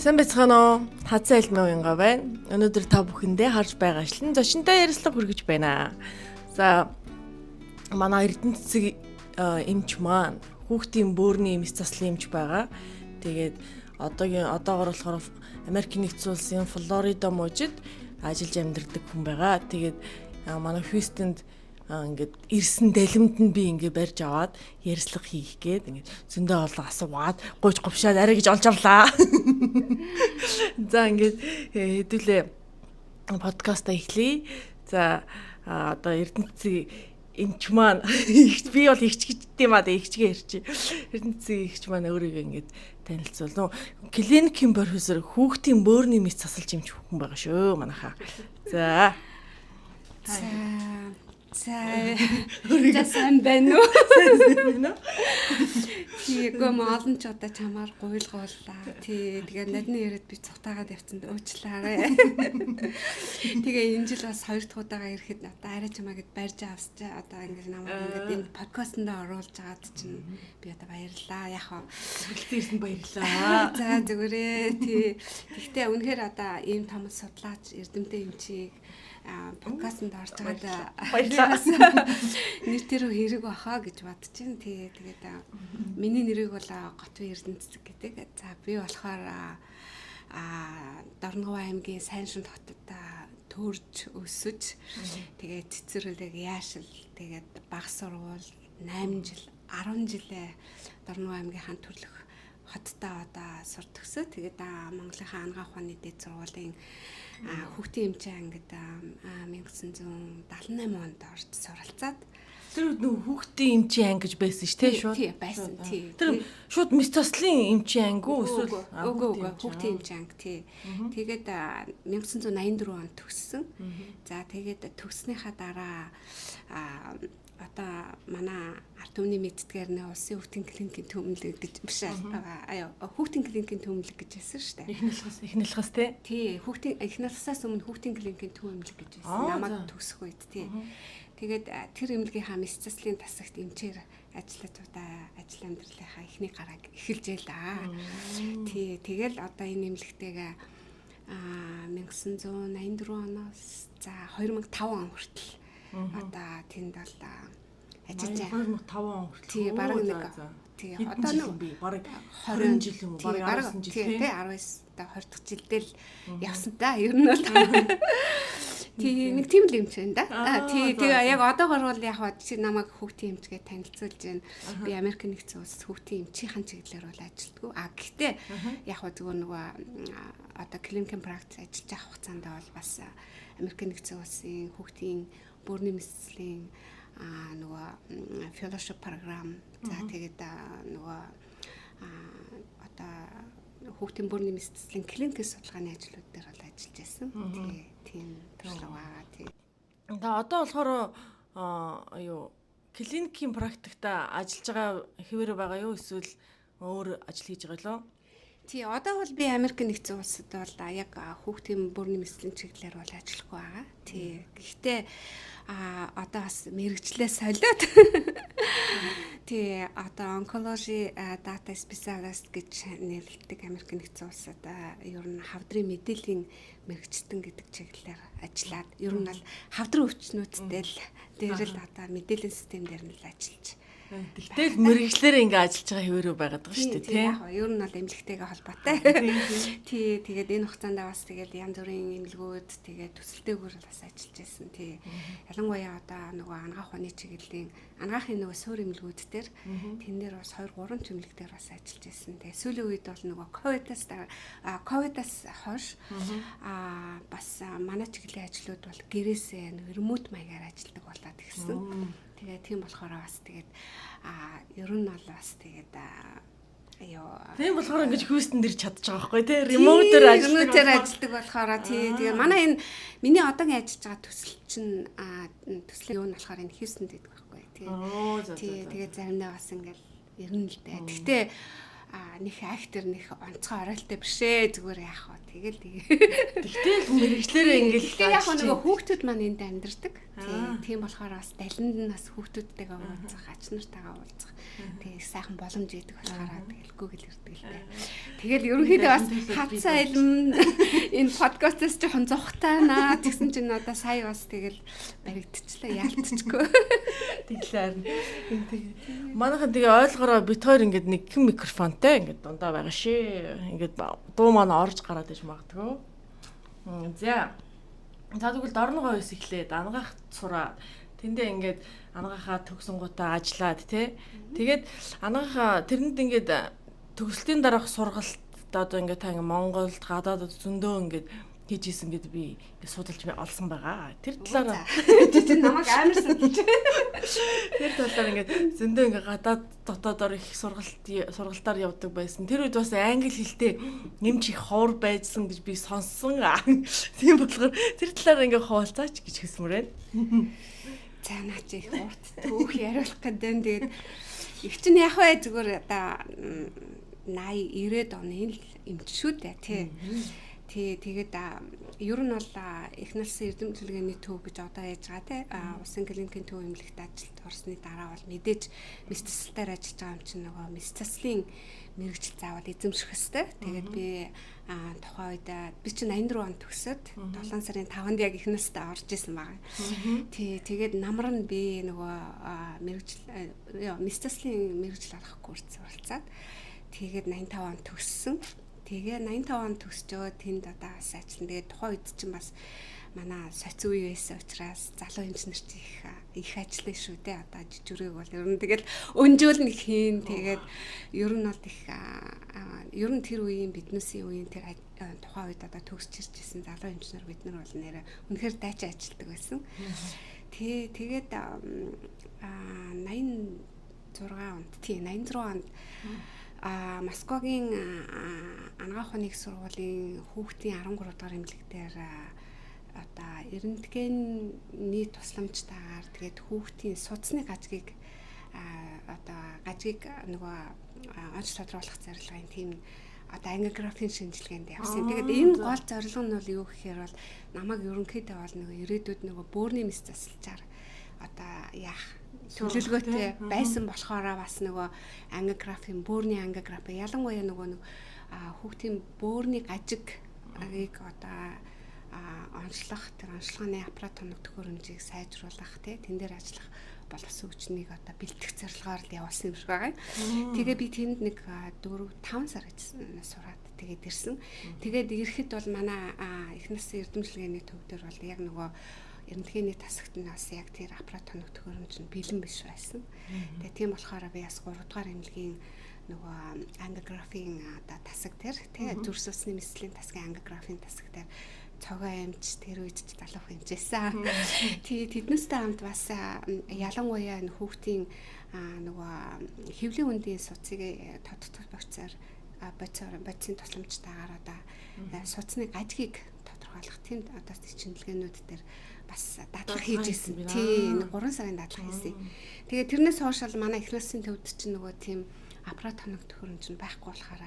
Сайн байцгаана уу? Хазаа Элмээ уянга байна. Өнөөдөр та бүхэндээ харж байгаа ашлан зочинтой ярилцлага хүргэж байна. За манай Эрдэнэ цэцэг эмч маань хүүхдийн бөөрийн эмч заслын эмч байгаа. Тэгээд одоогоор болохоор Америкийн нэгдсэн улсын Флорида мужид ажиллаж амьдардаг хүн байгаа. Тэгээд манай Хьюстонд ингээд ирсэн дэлэмд нь би ингээд барьж аваад ярьслага хийх гээд ингээд зөндөө олон асуугаад гуйж говшаад арай гэж олж авлаа. За ингээд хэдүүлээ подкаста эхлэе. За одоо Эрдэнэцгийн эмч маань би бол ихч гэдтэй маа ихчгээ ярьчих. Эрдэнэцгийн ихч маань өөрийгөө ингээд танилцуулна. Клиникийн профессор хүүхдийн бөөрийн мэс засалж эмч хүн байгаа шүү манайхаа. За. Сайн байна уу? Тийгөө олон ч удаа чамаар гуйлгууллаа. Тэгээ надны яриад би цутаагаад явцанд уучлаарай. Тэгээ энэ жил бас 2 дахь удаага ирэхэд одоо арай чамаагээд барьж авсч одоо ингэж намайг ингэж энэ подкастт оруулж агаад чинь би одоо баярлаа. Яг хаа Хэлтэрсэн баярлаа. За зүгээрээ тий. Гэхдээ үнэхээр одоо ийм том судлаач эрдэмтэн эмчийг подкастт орж байгаад баярлалаа. Нэр төрөө хэрэг баха гэж бодож байна. Тэгээд миний нэрийг бол Готвын Эрдэнэ цэцэг гэдэг. За би болохоор Дорногов аймгийн Сайншин хотод төрж өсөж тэгээд цэцэрлэг яашил тэгээд баг сургууль 8 жил 10 жилээ Дорногов аймгийн хаан төрлөх хоттой одоо сур төгсөө. Тэгээд Монголынхаа ангаа ухааны дээд сургуулийн хүүхдийн эмчээ ангид 1978 онд орж суралцаад тэр нөх хүүхдийн эмчийн анги гэж байсан ш тий шууд. Тий байсан тий. Тэр шууд мэс заслын эмчийн анги уу эсвэл үгүй хүүхдийн эмчийн анги тий. Тэгээд 1984 онд төгссөн. За тэгээд төгснөхийн дараа одоо манай ард түмний мэддгээр нэ улсын хүүхдийн клиникийн төмөлөг гэж биш хүүхдийн клиникийн төмөлөг гэж хэлсэн шүү дээ. Эхнэлхас тий. Хүүхдийн эхнэлхасаас өмнө хүүхдийн клиникийн төмөлөг гэж хэлсэн. Намайг төгсөх үед тий. Тэгээд тэр эмнэлгийнхаа мэс заслын тасагт эмчээр ажиллаж удаа ажил амьдралынхаа эхний гарааг эхэлжээ л да. Тий. Тэгэл одоо энэ эмнэлгтэйгээ 1984 оноос за 2005 он хүртэл одоо тэнд бол ажиллаж байгаа. 2005 он хүртэл. Тий, бараг нэг. Тий, одоо нэг бараг 20 жил юм уу? Бараг 19 жил тий, 19 та 20 дахь жилдээ л явсан та. Ер нь бол тий, нэг тийм л юм ч байна да. Тий, тэгээ яг одоогор бол яг чи намайг хүүхдийн эмчгээ танилцуулж байна. Би Америк нэгдсэн улс хүүхдийн эмчийн чиглэлээр бол ажилтдаг. Гэхдээ яг зүгээр нөгөө одоо клиникийн практик ажиллаж байгаа хугацаанд бол бас Америк нэгдсэн улсын хүүхдийн бөөрийн мэслийн нөгөө fellowship програм за тэгээд нөгөө одоо хүүхдийн бөөрийн мэслийн клиникийн судалгааны ажлууд дээр бол ажиллаж байсан. Тийм төрлөг байгаа тийм. За одоо болохоор клиникийн практикта ажиллаж байгаа хэвээр байгаа юу эсвэл өөр ажил хийж байгаа лөө? Тий, одоо бол би Америк нэгдсэн улсад бол яг хүүхдийн бөөрийн мэслийн чиглэлээр бол ажиллахгүй байгаа. Тий. Гэхдээ одоо бас мэрэгчлээ солиод тий одоо онкологи дата специалист гэж нэрлэдэг Америк нэгдсэн улсад ер нь хавдрын мэдээллийн мэрэгчтэн гэдэг чиглэлээр ажиллаад ер нь бол хавдрын өвчнүүдтэй л дээр л одоо мэдээллийн систем дээр нь л ажиллаж. Тэгтэл мэрэгчлэр ингээ ажиллаж байгаа хэвээрээ байгаад байгаа шүү дээ тий. Яг нь ер нь бол эмнэлэгтэйгээ холбоотой. Тий, тэгээд энэ хугацаанд бас тэгээд янз бүрийн эмнэлгүүд тэгээд төсөлтэйгээр бас ажиллаж байсан тий. Ялангуяа одоо нөгөө ангаа ухааны чиглэлийн ангаахын нөгөө суур эмнэлгүүд дээр тэн дээр бас 2-3 эмнэлэг дээр бас ажиллаж байсан. Тэгээд сүүлийн үед бол нөгөө ковидаас хойш бас манай чиглэлийн ажлууд бол гэрээсээ ремоут маягаар ажилладаг болоод ирсэн. Тэгээ тийм болохоор бас тэгээд ер нь бол бас тэгээд тийм болохоор ингэж Хьюстон дэр чадчих байгаа байхгүй тий ремоутер ажилладаг болохоор тий тэгээ манай энэ миний одоогийн ажиллаж байгаа төсөл чинь төслийн юу нь болохоор энэ Хьюстонд гэдэг байхгүй тий тэгээ заримдаа бас ингээл ер нь л дээ. Гэхдээ нэг актер нэг онцгой оролттой бишээ зүгээр яах вэ тэгэл Тэгтэл мэрэгчлэрээ ингээл яг нөгөө хүүхдүүд маань энд амьдардаг. Тийм болохоор бас далинд нь бас хүүхдүүдтэйгээ уулзах, ач нартайгаа уулзах. Тэгээ сайхан боломж идэг болохоор тэгэл Google ирдэг л дээ. Тэгэл ерөнхийдөө бас хатсаа илм энэ подкастаас жоохон зохтаанаа тэгсэн чинь одоо сая бас тэгэл баригдчихлаа яалтчгүй. Тэглээр. Манайхан тэгээ ойлгороо бит хоёр ингээд нэг микрофонтой ингээд дундаа байгаа шээ. Ингээд дуу маань орж гараад иж магадгүй. За. Та тэгвэл дорногоо ус эхлээд ангаах сураад тэндээ ингээд ангаахаа төгсөнгуудаа ажиллаад тий. Тэгээд ангаахаа тэрэнд ингээд төгсөлтийн дараах сургалт одоо ингээд та ингээд Монголд гадаадд зөндөө ингээд хийж исэн гэд би ингээд судалж олсон байгаа. Тэр талаараа чи намайг амар судалж. Тэр талаар ингээд зөндөө ингээд гадаад дотоодор их сургалтаар явдаг байсан. Тэр үед бас англи хэлтэй нэмж их ховор байжсан гэж би сонссон. Тийм болохоор тэр талаар ингээд хуваалцаач гэж хэлсмээр байна. За наа чи их урт түүх яриулах гэдэг. Тэгээд их чинь яг бай зүгээр одоо 80 90-ад оны л эмч шүү дээ тий. Тэгээд ер нь бол их нарсын эрдэмтгэлгээний төв гэж одоо яаж байгаа те усан клиникийн төв эмнэлэгт ажилд орсны дараа бол мэдээж мистацлаар ажиллаж байгаа юм чинь нөгөө мистацлын мэрэгжил заавал эзэмших хэвээр. Тэгээд би тухайн үед би чинь 84 онд төгсөөд 7 сарын 5-нд яг их настай орж исэн байгаа. Тэгээд намар нь би нөгөө мэрэгжил мистацлын мэрэгжил авах курс суралцаад тэгээд 85 онд төгссөн. Тэгээ 85 онд төгсчөө тэнд одоо бас ажиллана. Тэгээ тухайн үед чинь бас манай соци үе байсан учраас залуу инженер ч их ажиллана шүү дээ. Одоо жижигрэг бол ер нь тэгэл өнжөөлн хийн. Тэгээд ер нь бол их ер нь тэр үеийн биднээсийн үеийн тэр тухайн үед одоо төгсч иржсэн залуу инженер бид нар бол нэрээ үнэхээр дайчаа ажилладаг байсан. Тэгээд 86 онд Москвагийн анагаах ухааны сургуулийн хүүхдийн 13 дугаар эмнэлэг дээр одоо эрдэнэтгэний тусламжтайгаар тэгээд хүүхдийн судасны гажгийг нөгөө онц тодруулах зорилгын тийм одоо ангиографийн шинжилгээнд явсан. Тэгээд энэ гол зорилго нь бол юу гэхээр бол намайг ерөнхийдөө бол нөгөө ирээдүйд нөгөө бөөрийн мэс засалчаар одоо яах төлөвлөгөөтэй байсан болохоор бас нөгөө ангиографийн бөөрийн ангиографи ялангуяа нөгөө хүүхдийн бөөрийн гажиг одоо онцлох тэр онцлогооны аппарат тоног төхөөрөмжийг сайжруулах тэн дээр ажиллах боловсон хүчнийг одоо бэлтгэх зорилгоор л явуулсан юм шиг байгаа. Тэгээ би тэнд нэг 4-5 сар сураад тэгээд ирсэн. Тэгээд ирэхэд бол манай их насны эрдэмтгэлгээний төв дээр бол яг нөгөө эрдэнэтгэний тасагт нь бас яг тэр аппарат тоног төхөөрөмж нь бэлэн биш байсан. Тэгээ тийм болохоор би бас 3 дугаар эмнэлгийн нөгөө ангиографийн одоо тасаг дээр тий зүрх судасны мэслийн тасгийн ангиографийн тасаг дээр цогоо амж тэр үед ч далах хэмжээсэн. Тэднээстэй хамт бас ялангуяа энэ хүүхдийн нөгөө хэвлийн үндийн судсыг тодтогч бодисын тусламжтайгаар одоо судасны гажгийг тодорхойлох тийм одоо шинжилгээнүүд дээр бас дадлага хийж ирсэн. Тийм 3 сарын дадлага хийсэн. Тэгээ тэрнээс хойш бол манай их насны төвд чинь нөгөө тийм аппарат тоног төхөөрөмж нь байхгүй болохоор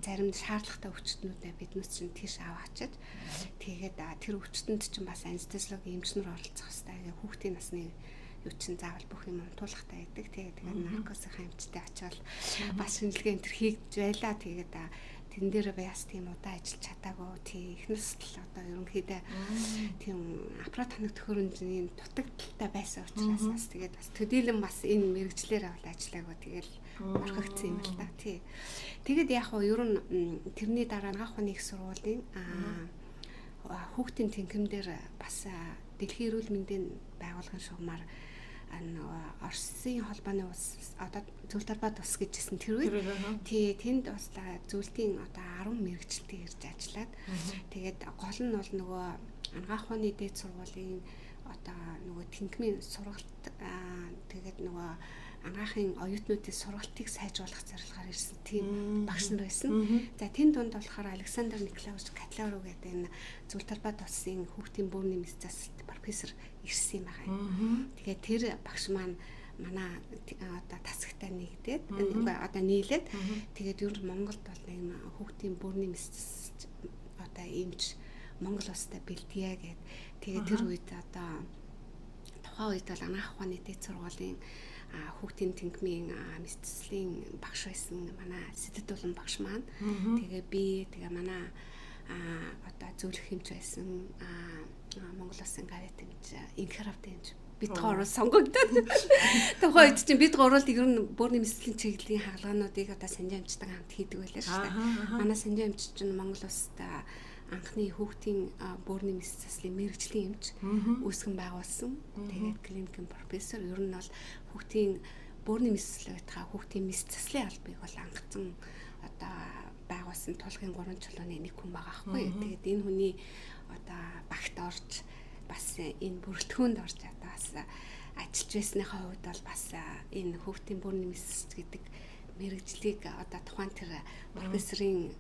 зарим шаардлагатай өвчтнүүдээ биднээс чинь тийш аваачаад тэгээд тэр өвчтөнд чинь бас анестезиологийн эмчнэр оролцох хэрэгтэй. Хүүхдийн насны юу чинь заавал бүх юм унтуулахтай байдаг. Тэгээд наркосын хэмжтэй очивол бас шинжилгээ энэ төр хийж байла. Тэгээд тэн дээр бас тийм удаа ажиллаж чадаагүй. Тийм их насл одоо ерөнхийдөө тийм аппарат тоног төхөөрөмжийн дутагдaltaй байсан учраас бас тэгээд бас төдийлөн бас энэ мэрэгчлэр авал ажиллаагүй. Тэгээд орхигдсан юм л да. Тий. Тэгээд яг хөө ер нь тэрний дараа анагаах ухааны их сургуулийн хүүхдийн тэнхимдэр бас дэлхийн эрүүл мэндийн байгууллагын шугамар Оросын холбооны улс одоо зөвлөлт талбайд ус гэжсэн тэр үед тий тэнд бас зөвлөлтийн одоо 10 мэрэгчлэлтэй ирж ажиллаад тэгээд гол нь бол нөгөө анагаах ухааны дээд сургуулийн одоо нөгөө тэнхимийн сургалт тэгээд нөгөө анагаахын оюутнуудын сургалтыг сайжруулах зорилгоор ирсэн тийм багш нар байсан. За тэнд дунд болохоор Александр Николаевич Котляров гэдэг энэ зөвлөлт талбайд улсын хүүхдийн бөөрийн мэс засалт профессор ирсэн юм байна. Тэгээд тэр багш маань манай одоо тасагтай нэгдээд одоо нийлээд тэгээд ер нь Монголд бол нэг хүүхдийн бүрний мэс одоо эмч Монгол улстай бэлтгийе гэд. Тэгээд тэр үед одоо тухайн үед бол анагаах ухааны дэд сургуулийн хүүхдийн тэнгмийн мэс багш байсан манай Сэдэд улан багш маань. Тэгээ би тэгээ манай одоо зөвлөх хэмж байсан Монгол улсын гавьяа тэмж инхрав тэмж бид гурав сонгогдоод тухайн үед чинь бид гурав л ер нь бүрний мэслийн чиглэлийн хаалгануудыг одоо санжаа амжтай хамт хийдэг байлаа шүү дээ. Манай санжаа амж чинь Монгол улстай анхны хүүхдийн бүрний мэс заслын мэрэгжлийн эмч үүсгэн байгуулсан. Тэгээд клиникийн профессор ер нь бол хүүхдийн бүрний мэс байтугай хүүхдийн мэс заслын албыг бол ангацсан одоо байгуулсан тулгын 3 чулууны нэг хүн байгаа байхгүй. Тэгээд энэ хүний одоо багт орж бас энэ бүрэлдэхүүнд орж одоо бас ажиллаж байсныхаа хувьд бол бас энэ хүүхдийн бүрний мэс гэдэг мэрэгжлийг одоо тухайн тэр профессорын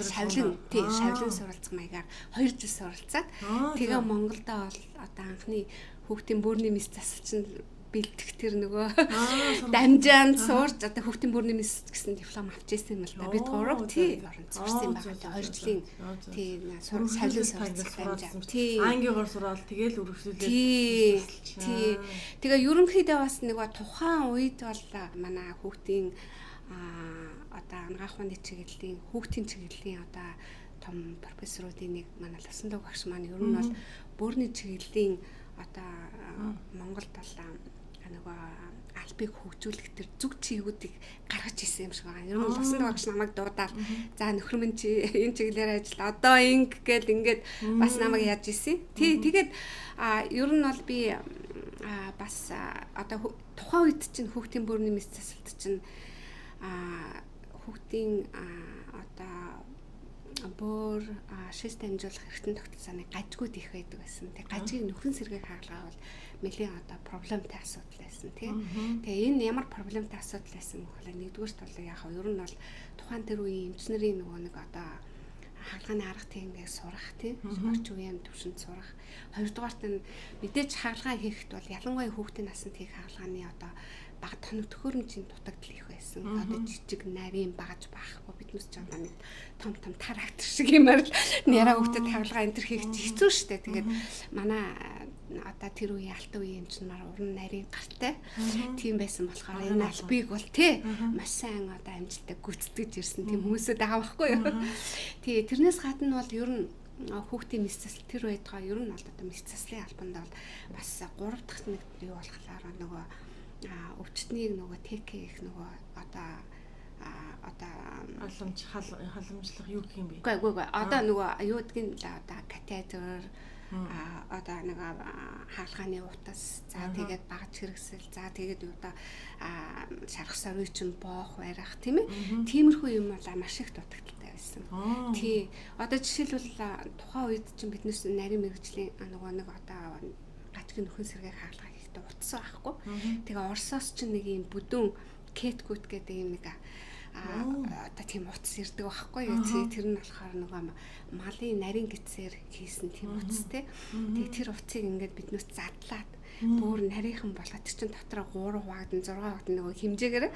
шавлын суралцах маягаар 2 жил суралцаад тэгээ Монголдо бол одоо анхны хүүхдийн бүрний мэс засалчин бэлдэх тэр нөгөө дамжаанд суурч одоо хүүхдийн бүрний мэс гэсэн диплом авч ирсэн юм л да. Бид гурав орон сурсан байгаа. 2 жилийн шавлын суралцах дамжаа. Ангигаар сураад тэгэл үргэлжлүүлээд. Тэгээ ерөнхийдөө бас нөгөө тухайн үед бол манай хүүхдийн одоо анагаах ухааны чиглэлийн хүүхдийн чиглэлийн одоо том профессоруудын нэг манай Лавсандуу багш маань ер нь бол бүрний чиглэлийн одоо Монголд бол нөгөө албыг хөгжүүлэх төр зүг чигүүдийг гаргаж ирсэн юм шиг байгаа. Ер нь Лавсандуу багш намайг дуудаад за нөхөр минь чи энэ чиглэлээр ажил одоо ингээд бас намайг яаж ирсэн. Тэгээд ер нь бол би бас одоо тухайн үед чинь хүүхдийн бүрний мэс засалт чинь хүүхдийн одоо боор шиш дамжуулах эргэтэн тогтолцооны гажгууд их байдаг байсан. Тэг гажгийг нөхрөн сэргийг хаалгаа бол нэлийн одоо проблемтай асуудал байсан тий. Тэгээ энэ ямар проблемтай асуудал байсан гэвэл нэгдүгээрт бол яг ер нь бол тухайн тэр үеийн эмчнэрийн нөгөө нэг одоо хаалгааны арга техникийг сурах тий. Орчин үеийн төвшөнд сурах. Хоёрдугаарт нь мэдээж хаалгаа хийхэд бол ялангуяа хүүхдийн насанд хийх хаалгааны одоо баг тоног төхөөрөмжийн дутагдал их байсан. Одоо жижиг нарийн багаж байхгүй биднес ч одоо нэг том трактор шиг юмар л няраа хүүхдэд хаалгаа энэ төр хийх хэцүү шттэ. Тэгээд манай одоо тэр үеийн алтан үеийн эмчнэр уран нарийн гартай тийм байсан болохоор энэ албыг бол тий маш сайн одоо амжилттай гүйцэтгэж ирсэн тийм хүмүүсүүд байгаа байхгүй юу. Тий тэрнээс гадна бол ер нь хүүхдийн мэс засал тэр байтугай ер нь бол одоо мэс заслын албанд бол бас 3 дахь нэг юу болохоор нөгөө өвчтнийг нөгөө ТК их нөгөө одоо халамжлах юу гэх юм бэ? Үгүй одоо нөгөө юу гэдгийг одоо катетер одоо нэг хаалгааны утас за тэгээд багж хэрэгсэл за тэгээд одоо шарах соройчин боох барих тийм ээ тиймэрхүү юм бол маш их дутагдaltaй байсан. Тий одоо жишээлбэл тухайн үед чинь биднес нарийн мэрэгжлийн нөгөө нэг одоо гажгийн нөхөн сэргийг хаалгаа хийхдээ утсан байхгүй. Тэгээ Оросоос чинь нэг юм бүдүүн кетгүүд гэдэг юм нэг одоо тийм утас ирдэг байхгүй юу. Тэр нь болохоор нөгөө малын нарийн гисээр хийсэн тийм утас те. Тэгээ тэр утсыг ингээд биднээс задлаад бүр нарийнхан болгоод тэр чин дотроо 3 хуваагдан 6 хуваагдан нөгөө хэмжээгээр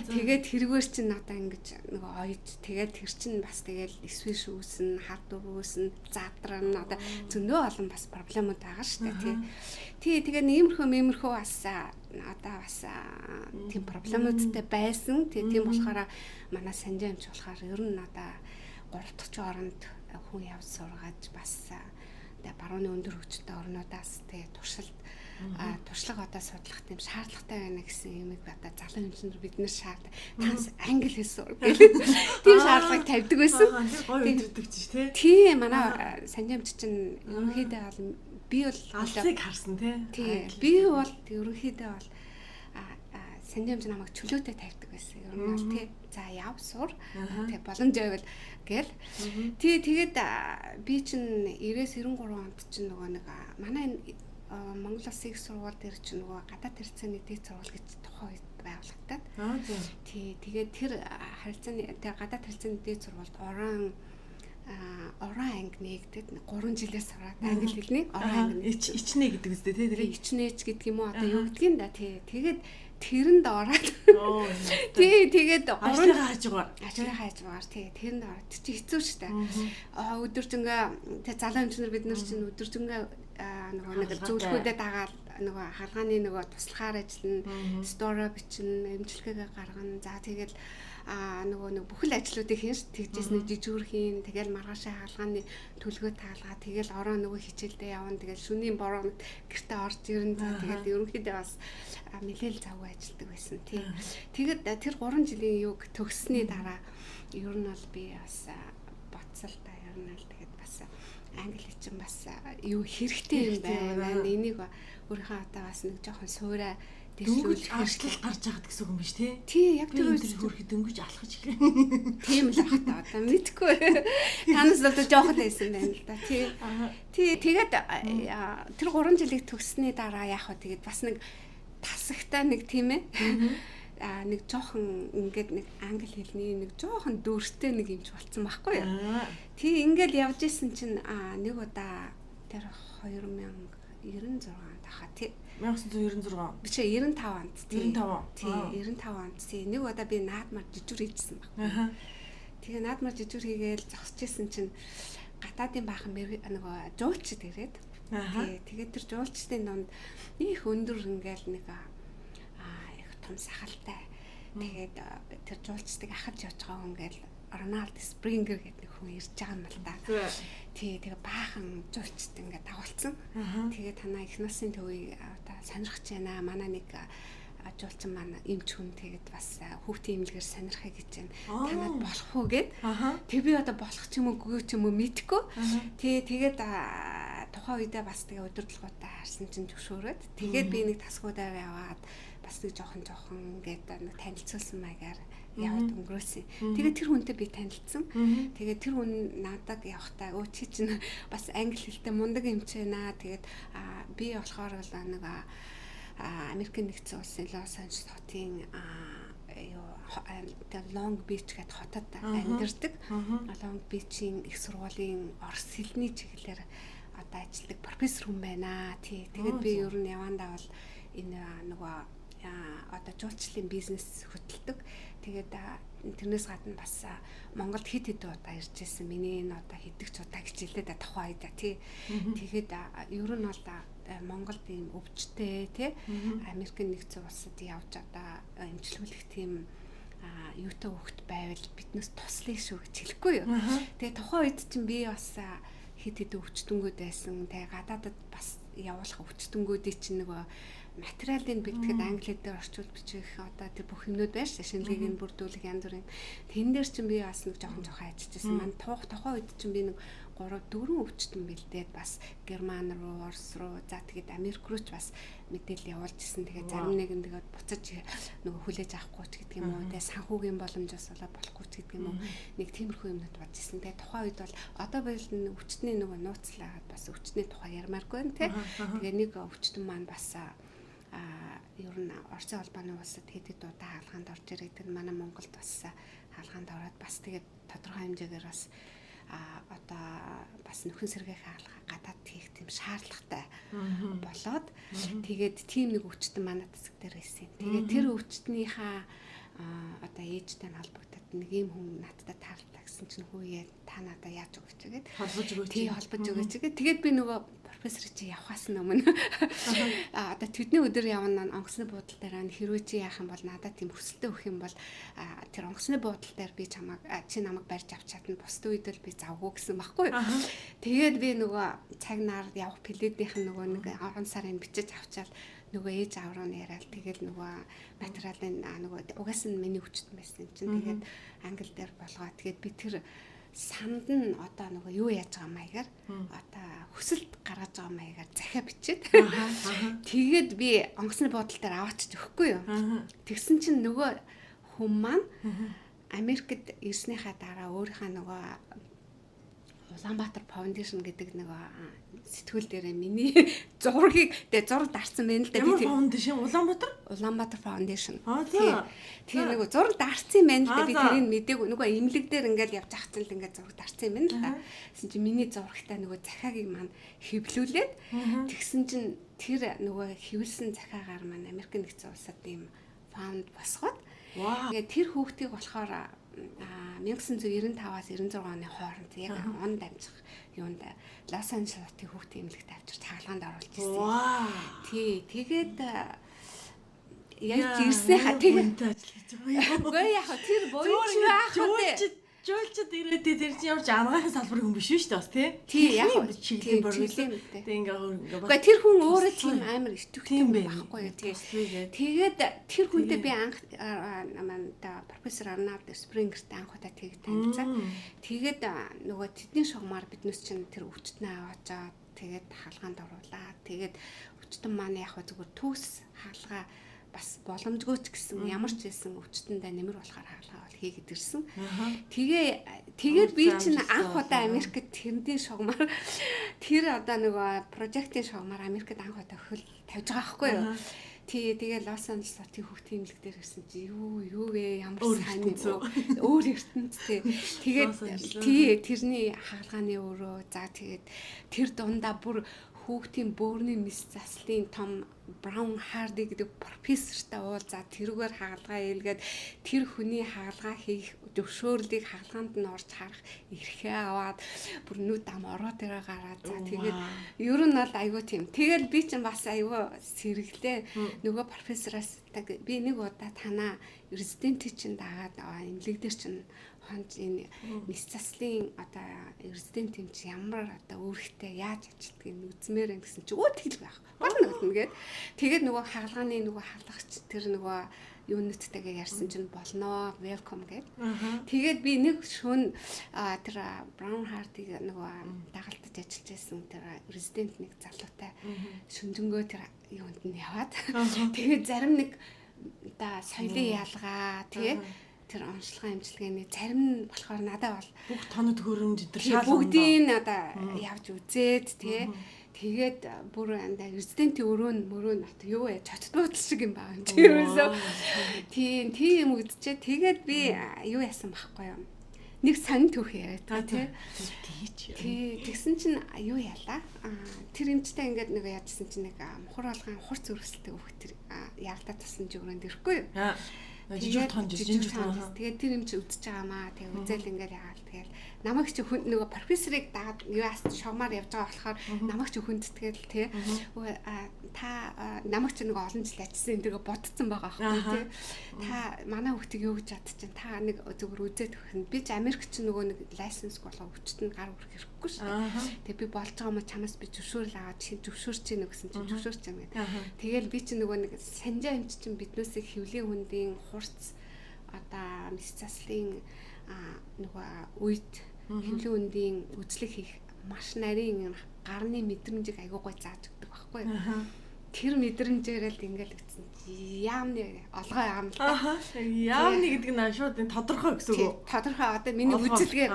тэгээд тэргээр чин одоо ингэж нөгөө ойж тэгээд тэр чин бас тэгээд эсвэл шүүсэн хард өрөөсөн задран одоо зөндөө олон бас проблемууд байгаа шүү дээ тий тэгээд иймэрхүү бас одоо бас тийм проблемуудтай байсан тийм болохоор манай санжаа амч болохоор ер нь одоо 3 дахь оронд хүн явж сургаж бас тэгээ барууны өндөр хөгжөлтэй орнуудаас тэгээ туршлага одоо судлах тийм шаардлагатай байна гэсэн юмыг одоо залуу эмчнэр биднээс шаард танс англи хэл сур гэх тийм шаардлагыг тавьдаг байсан. Гоё өдөрдөг чи тий. Тийм манай санжаа амч чинь ерөнхийдөө бол би бол алсыг харсан тий. Би бол ерөнхийдөө бол санжаа амч намайг чөлөөтэй тавьдаг байсан. Ер нь бол тий. За яв сур. Тэг боломж байвал гэл. Тэгээд би чинь 90-93 онд чинь нөгөө нэг манай Монгол Улсын их сургууль дээр чинь нөгөө гадаад харилцааны дэд сургууль гэж тухайн үед байгуулагдаад. Тэгээд тэр харилцааны гадаад харилцааны дэд сургуульд орон анги нэгдэд 3 жилээс сураад англи хэлний орон анги ичнэ гэдэг үстэй тий. Ичнээч гэдэг юм уу одоо юу гэдгийг да тий. Тэгээд тэрэнд ороод Оо. тий тэгээд Ажлынхаа хажуугаар. Тий тэрэнд ороод чи хэцүү штэ. Өдөржингөө тэг залуу эмчнэр бид нар чинь өдөржингөө нөгөө нэг зөвлөхүүдэд дагаад нөгөө хаалгааны нөгөө туслахаар ажиллана, стора бичнэ, эмчилгээгээ гаргана. За тэгэл нөгөө нэг бүхэл ажлуудыг хийн ш тэгжээс нэг жижигүр хийн тэгэл маргаашаа хаалгааны төлгөө таалгаа тэгэл ороо нөгөө хичээлдээ явна тэгэл шөнийн бороо гэртээ орж ирнэ. За тэгэл ерөнхийдөө бас нэлээл завгүй ажилладаг байсан тий. Тэгэд тэр 3 жилийн юг төгссөний дараа ер нь бол би бас боцол та ер нь л тэгэд бас англи хэлчин бас юу хэрэгтэй юм байна. Энийг өөрийнхөө одоо бас нэг жоохон суурай дөнгөж арчлал гарч байгаад гэсэн үг юм биш тий? Тий, яг тэр хөрхөд дөнгөж алхаж ирэх. Тийм л ах та одоо мэдгүй. Танаас л жоохон байсан байна л да. Тий. Тий, тэгээд тэр 3 жилийг төгссөний дараа яах вэ? Тэгээд бас нэг тасагтай нэг тийм ээ. Нэг жоохон ингээд нэг англи хэлний нэг жоохон дүүртэй нэг юмч болцсон байхгүй юу? Тий, ингээд явж исэн чинь нэг удаа тэр 2096 тахаа тий 1996 биш 95 онд тий 95 онд тий нэг удаа би наадмаар жижигүр хийжсэн баг. Тэгээ наадмаар жижигүр хийгээл зогсож исэн чинь гадаадын баахан нөгөө жуулчд ирээд тэгээд тэр жуулчдын донд их өндөр ингээл нэг их том сахалтай тэгээд тэр жуулчдыг ахаж явж байгаа хүн гээл Рональд Спрингер гэдэг нэг хүн ирж байгаа юм л да. Тий, тэгээ баахан жуулчд ингээд дагуулсан. Тэгээ танаа их насны төвийг одоо сонирхож байна. Манай нэг жуулчин маань эмч хүн тэгээд бас хүүхдийн имлэгээр сонирхъя гэж байна. Танад болох уу гэд. Тэг би одоо болох ч юм уу үгүй ч юм уу мэдэхгүй. Тэгээд тухайн үедээ бас тэгээ удирдлагуудаа харсан чинь зөвшөөрөөд тэгээд би нэг тасгуудаар яваад бас нэг жоохон ингээд нэг танилцуулсан маягаар яваад өнгөрөөсөн. Тэгээд тэр хүнтэй би танилцсан. Тэгээд тэр хүн надад явахтаа өө чи чинь бас англи хэлтэй мундаг эмч байна. Тэгээд би болохоор л нэг Америкийн нэгдсэн улсын Лос Анжелес хотын Long Beach гэдэг хотод амьдардаг. Long Beach-ийн их сургуулийн орос хэлний чиглэлээр одоо ажилладаг профессор хүн байна. Тий. Тэгээд би ер нь явандаа бол энэ нөгөө одоо жуулчлалын бизнес хөтэлдэг. Тэгээд тэрнээс гадна бас Монголд хэд удаа ирж ирсэн. Миний энэ одоо хэдэгч удаа хичээлээд тухайн үед тий. Тэгээд ер нь бол Монголд ийм өвчтэй тий Америкийн нэгдсэн улсад явж одоо эмчилүүлэх тийм юутай хөвгт байвал биднээс туслая шүү гэж хэлэхгүй юу. Тэгээд тухайн үед чинь би бас хэд өвчтөнгүүд байсан. Тэгээд гадаадад бас явуулах өвчтөнгүүдийн чинь нөгөө материалын бэлтгэхэд англи хэлээр орчуулж бичих одоо тэр бүх юмнууд байж шинжилгээг нь бүрдүүлэх янз бүрийн тэн дээр чинь би бас нэг жоохон ажиллажсэн. Ман тухайн үед чинь би нэг 3-4 өвчтөн бэлдээд бас Герман руу, Орос руу, за тэгээд Америк руу ч бас мэдээлэл явуулж исэн. Тэгээд зарим нэг нь тэгээд буцаж нөгөө хүлээж авахгүй ч гэдэг юм уу. Тэгээд санхүүгийн боломжоос болоод болохгүй ч гэдэг юм уу. Нэг тиймэрхүү юмнууд болж исэн. Тэгээд тухайн үед бол одоо бол өвчтний нөгөө нууцлаад бас өвчтний тухай ярмааргүй байна тий. Тэгээд нэг өвчтөн маань бас ер нь Орсын холбооны улсад хэд удаа хаалгаанд орж ирээд манай Монголд бас хаалгаанд ороод бас тэгээд тодорхой хэмжээгээр бас одоо бас нөхөн сэргээхээ хаалгаа гадаад хийх тийм шаардлагатай болоод тэгээд тийм нэг өвчтөн манай засаг дээр байсан. Тэгээд тэр өвчтнийхээ одоо ээжтэй холбогдоод нэг юм хүн надтай таарлаа гэсэн чинь хөөе та надаа яаж өгч гээд холбож өгөөч. Тий холбож өгөөч гээд тэгээд би нөгөө профессор чи явахаас өмнө одоо тэдний өдөр явна онгоцны буудлын дээр хэрвээ чи яах юм бол надад тийм хүсэлтэй өгөх юм бол тэр онгоцны буудлын дээр би чи намайг барьж авч чадна бусд үед л би завгүй гэсэн баггүй. Тэгээд би нөгөө цаг нар явах пледийнх нь нөгөө нэг 10 сарын бичиж авчаал нөгөө ээж аав руу яриад тэгэл нөгөө материалын нөгөө угаас нь миний хүчтэй байсан чинь тэгээд англи дээр болгоо тэгээд би тэр санд нь одоо нөгөө юу яаж байгаа маягаар одоо хүсэлт гаргаж байгаа маягаар захиа бичээд тэгээд би онгоцны буудлын дээр аваачиж өгөхгүй юу. Тэгсэн чинь нөгөө хүн маань Америкт ирснийхаа дараа өөрийнхөө нөгөө Улаанбаатар Foundation гэдэг нэг сэтгүүл дээр миний зургийг зураг дарсан байна л да. Ямар foundation? Улаанбаатар Foundation. Тэгээ нэг зураг дарсан юм байна л да. Би тэрийг мэдээгүй. Нөгөө имлэг дээр ингээл явж ахсан л ингээд зураг дарсан юм байна л да. Тэгсэн чинь миний зурагтай нөгөө захиагийг маань хэвлүүлээд тэгсэн чинь тэр нөгөө хэвлсэн захиагаар маань Америк нэгдсэн улсад ийм pound босгоод. Вау. Тэгээд тэр хүүхдийг болохоор 1995-аас 96 оны хооронд яг он дамжих юунд Лос Анжелесийн хүүхдийн эмнэлэгт авчирч хаалганд оруулж ирсэн. Вау. Тий, тэгээд яг ирсэн ха тэгээд ажиллаж байгаа. үгүй яг тэр буйч байх үү? Жуулчд ирээд тэр чинь ямар ч ангаахын салбарын хүн биш шүү дээ бас тий яг чиглэлийн боргол тэг ингээ үгүй тэр хүн өөрөө тийм амар итвэхтэй байхгүй юу тий. Тэгээд тэр хүнтэй би анх наманда профессор Арнольд Спрингертэй анх удаа тэгээд танилцсан. Тэгээд нөгөө тэдний шугамар биднес чинь тэр өвчтнээ аваачаад тэгээд хаалганд оруулаад тэгээд өвчтөн маань яг зүгээр төгс хаалгаа бас боломжгүй ч гэсэн ямар ч хэлсэн өвчтөндөө нэмэр болохоор хаалгаа бол хийгээд ирсэн. Тэгээд би чинь анх удаа Америкт тэрний шугамар тэр одоо нөгөө прожектын шугамар Америкт анх удаа хөл тавьж байгаа байхгүй юу? Тэгээд Лос Анжелесийн хүүхдийн эмнэлэг дээр ирсэн чи юу вэ ямар сайн өөр ертөнцтэй. Тэгээд тэрний хаалгааны өрөө за тэгээд тэр дундаа бүр хүүхдийн бөөрийн мис заслын том Браун Харди гэдэг профессортай уулзаад тэрүүгээр хаалгаа ээлгээд тэр хүний хаалгаа хийх зөвшөөрлийг хаалгаанд нь орж харах эрхээ аваад бүр нүд ам ороо дээр гараад за тэгээд ер нь бол айгүй тийм. Тэгэл би чинь бас айгүй сэргэлээ. Нөгөө профессораас би нэг удаа танаа резидентийг чинь дагаад эмнэлэг дээр чинь хонж энэ мис заслын одоо резидент юм чи ямар одоо өөрхтэй яаж ажилтгийг үзмээр юм гэсэн чи өө тэгэл байх. Болно гэдэг. Тэгээд нөгөө хаалгааны нөгөө хаалгач тэр нөгөө юунэттэйгээ ярьсан чинь болноо welcome гэд. Тэгээд би нэг шөн тэр Браун Хардиг нөгөө дагалдаж ажиллаж байсан тэр резидент нэг залуутай шүнжэнгөө тэр юунд нь яваад тэгээд зарим нэг да соёлын ялгаа тэгээ тэр онцлогын имчилгээний зарим нь болохоор надад бол бүх тоног хөрөмж тэр шал бүгдийг надад явж үзээд тэгээд бүр анда резидентийн мөрөө нот юу вэ чочд буудал шиг юм байна. Тийм үдчээ тэгээд би юу яасан байхгүй юу. Нэг сан түүх яриад тий. Тэгсэн чинь юу яалаа? Тэр эмчтэй ингээд нэг яадсан чинь нэг мухар болгон хурц өрөсөлтэй хөх тэр яалтаа тасан жигрээнд ирэхгүй юу. Тэгээд тэр юм чи үдчихэж байгаамаа. Тэгээд үзэл ингээд яагаад тэгээд намайг чи хүн нөгөө профессорыг дагаад юу яас шогмаар явж байгаа болохоор намайг чи хүндэтгээл тий. Та намайг чи нөгөө олон жил ажилласан энэ тэргээ бодцсон байгаа аахгүй тий. Та манай хүүхдийг юу гэж чадчих чинь та нэг зөвхөн үзээд өгөх. Би ч Америк чи нөгөө нэг лайсенс болоо өвчтөнд гар үрэх хэрэггүй шүү дээ. Тэгээд би болж байгаа юм чамаас би зөвшөөрөл аваад чи зөвшөөрч ийн гэсэн чинь зөвшөөрч юм гэдэг. Тэгээд би чи нөгөө нэг санжаа эмч чинь биднээсээ хөвлийн хүндийн хурц одоо мис заслын нөгөө үед хөвлийн үндийн үзлэг хийх маш нарийн гарны мэдрэмжийг айгуу гой зааж өгдөг байхгүй юу. Тэр мэдрэмжээр л ингээл ütсэн яамны олгоо яам л та. Яамны гэдэг нь шууд тодорхой гэсэн үг. Тодорхой одоо миний үзэлгээр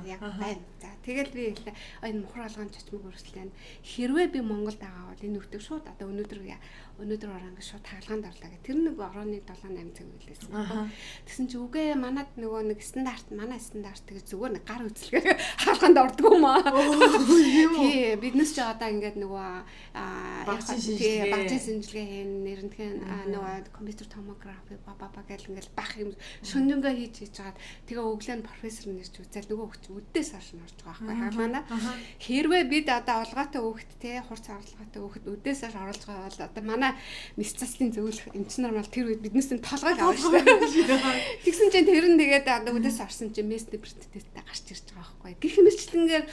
яг байна. За тэгэл би энэ мухар алгаан чочмог өрсөлдөөн хэрвээ би Монголд байгаа бол энэ нөхдөг шууд одоо өнөөдөр орон шууд хаалганд орлоо гэх. Тэр нэг орооны 7-8 цаг үлээсэн. Тэгсэн чи үгүй манад нөгөө нэг манай стандарт гэж зүгээр нэг гар үзэлгээр хаалганд ордог юм аа. Тий биднес ч одоо ингээд нөгөө багцын шинжилгээ хийн нэрнтхэн нөгөө компьютер томографи гэл ингээд бах юм шүнжэнгөө хийж чагаад тэгээ өглөө нь профессор нэрч үзэл нөгөө хөвч үдээс хойш орж байгаа байхгүй хаалгаана. Хэрвээ бид одоо олгоотой хүүхэд те хурц орлоготой хүүхэд үдээс хойш оруулж байгаа бол одоо манай мис заслын зөвлөх эмч нар мал тэр үед биднээс нь толгойг авах шүү дээ. Тэгсэн чинь тэр нь тэгээд одоо үдээс орсон чинь мест бэрттэй гарч ирж байгаа байхгүй. Гэх мэтчлэнгээр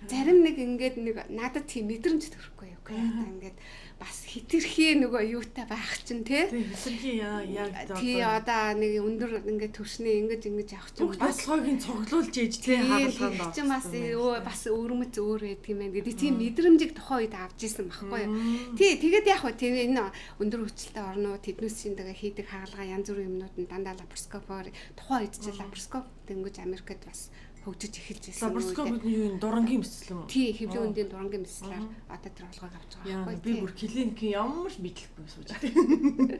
зарим нэг ингээд нэг надад тийм мэдрэмж төрөхгүй юу. Ингээд бас хитрхи нөгөө юутай байх чинь тий. Хитрхи яг тий одоо нэг өндөр ингээд төвшний ингэж явах чинь бас хойгийн цуглуулж ээж тий хаалганд чинь бас өрмөц өөр байдаг юм байна гэдэг тийм мэдрэмжийг тухайн үед авч ирсэн байхгүй юу. Тий тэгээд яг хөө тий энэ өндөр хүчтэй орнууд тэднүүсийн тэгээ хийдэг хаалгаа янз бүрийн юмнууд нь дандаа лапароскопоор тухайн үед ч лапароскоп тэнгуж Америкт бас хөгжиж эхэлж байсан. Лапароскоп юу юм дурангийн мэсэл юм уу? Тий, хөвлийн үндийн дурангийн мэслэр одоо тэр олгог авч байгаа байхгүй. Би бүр клиникийн ямар ч мэдлэхгүй сууж байгаа.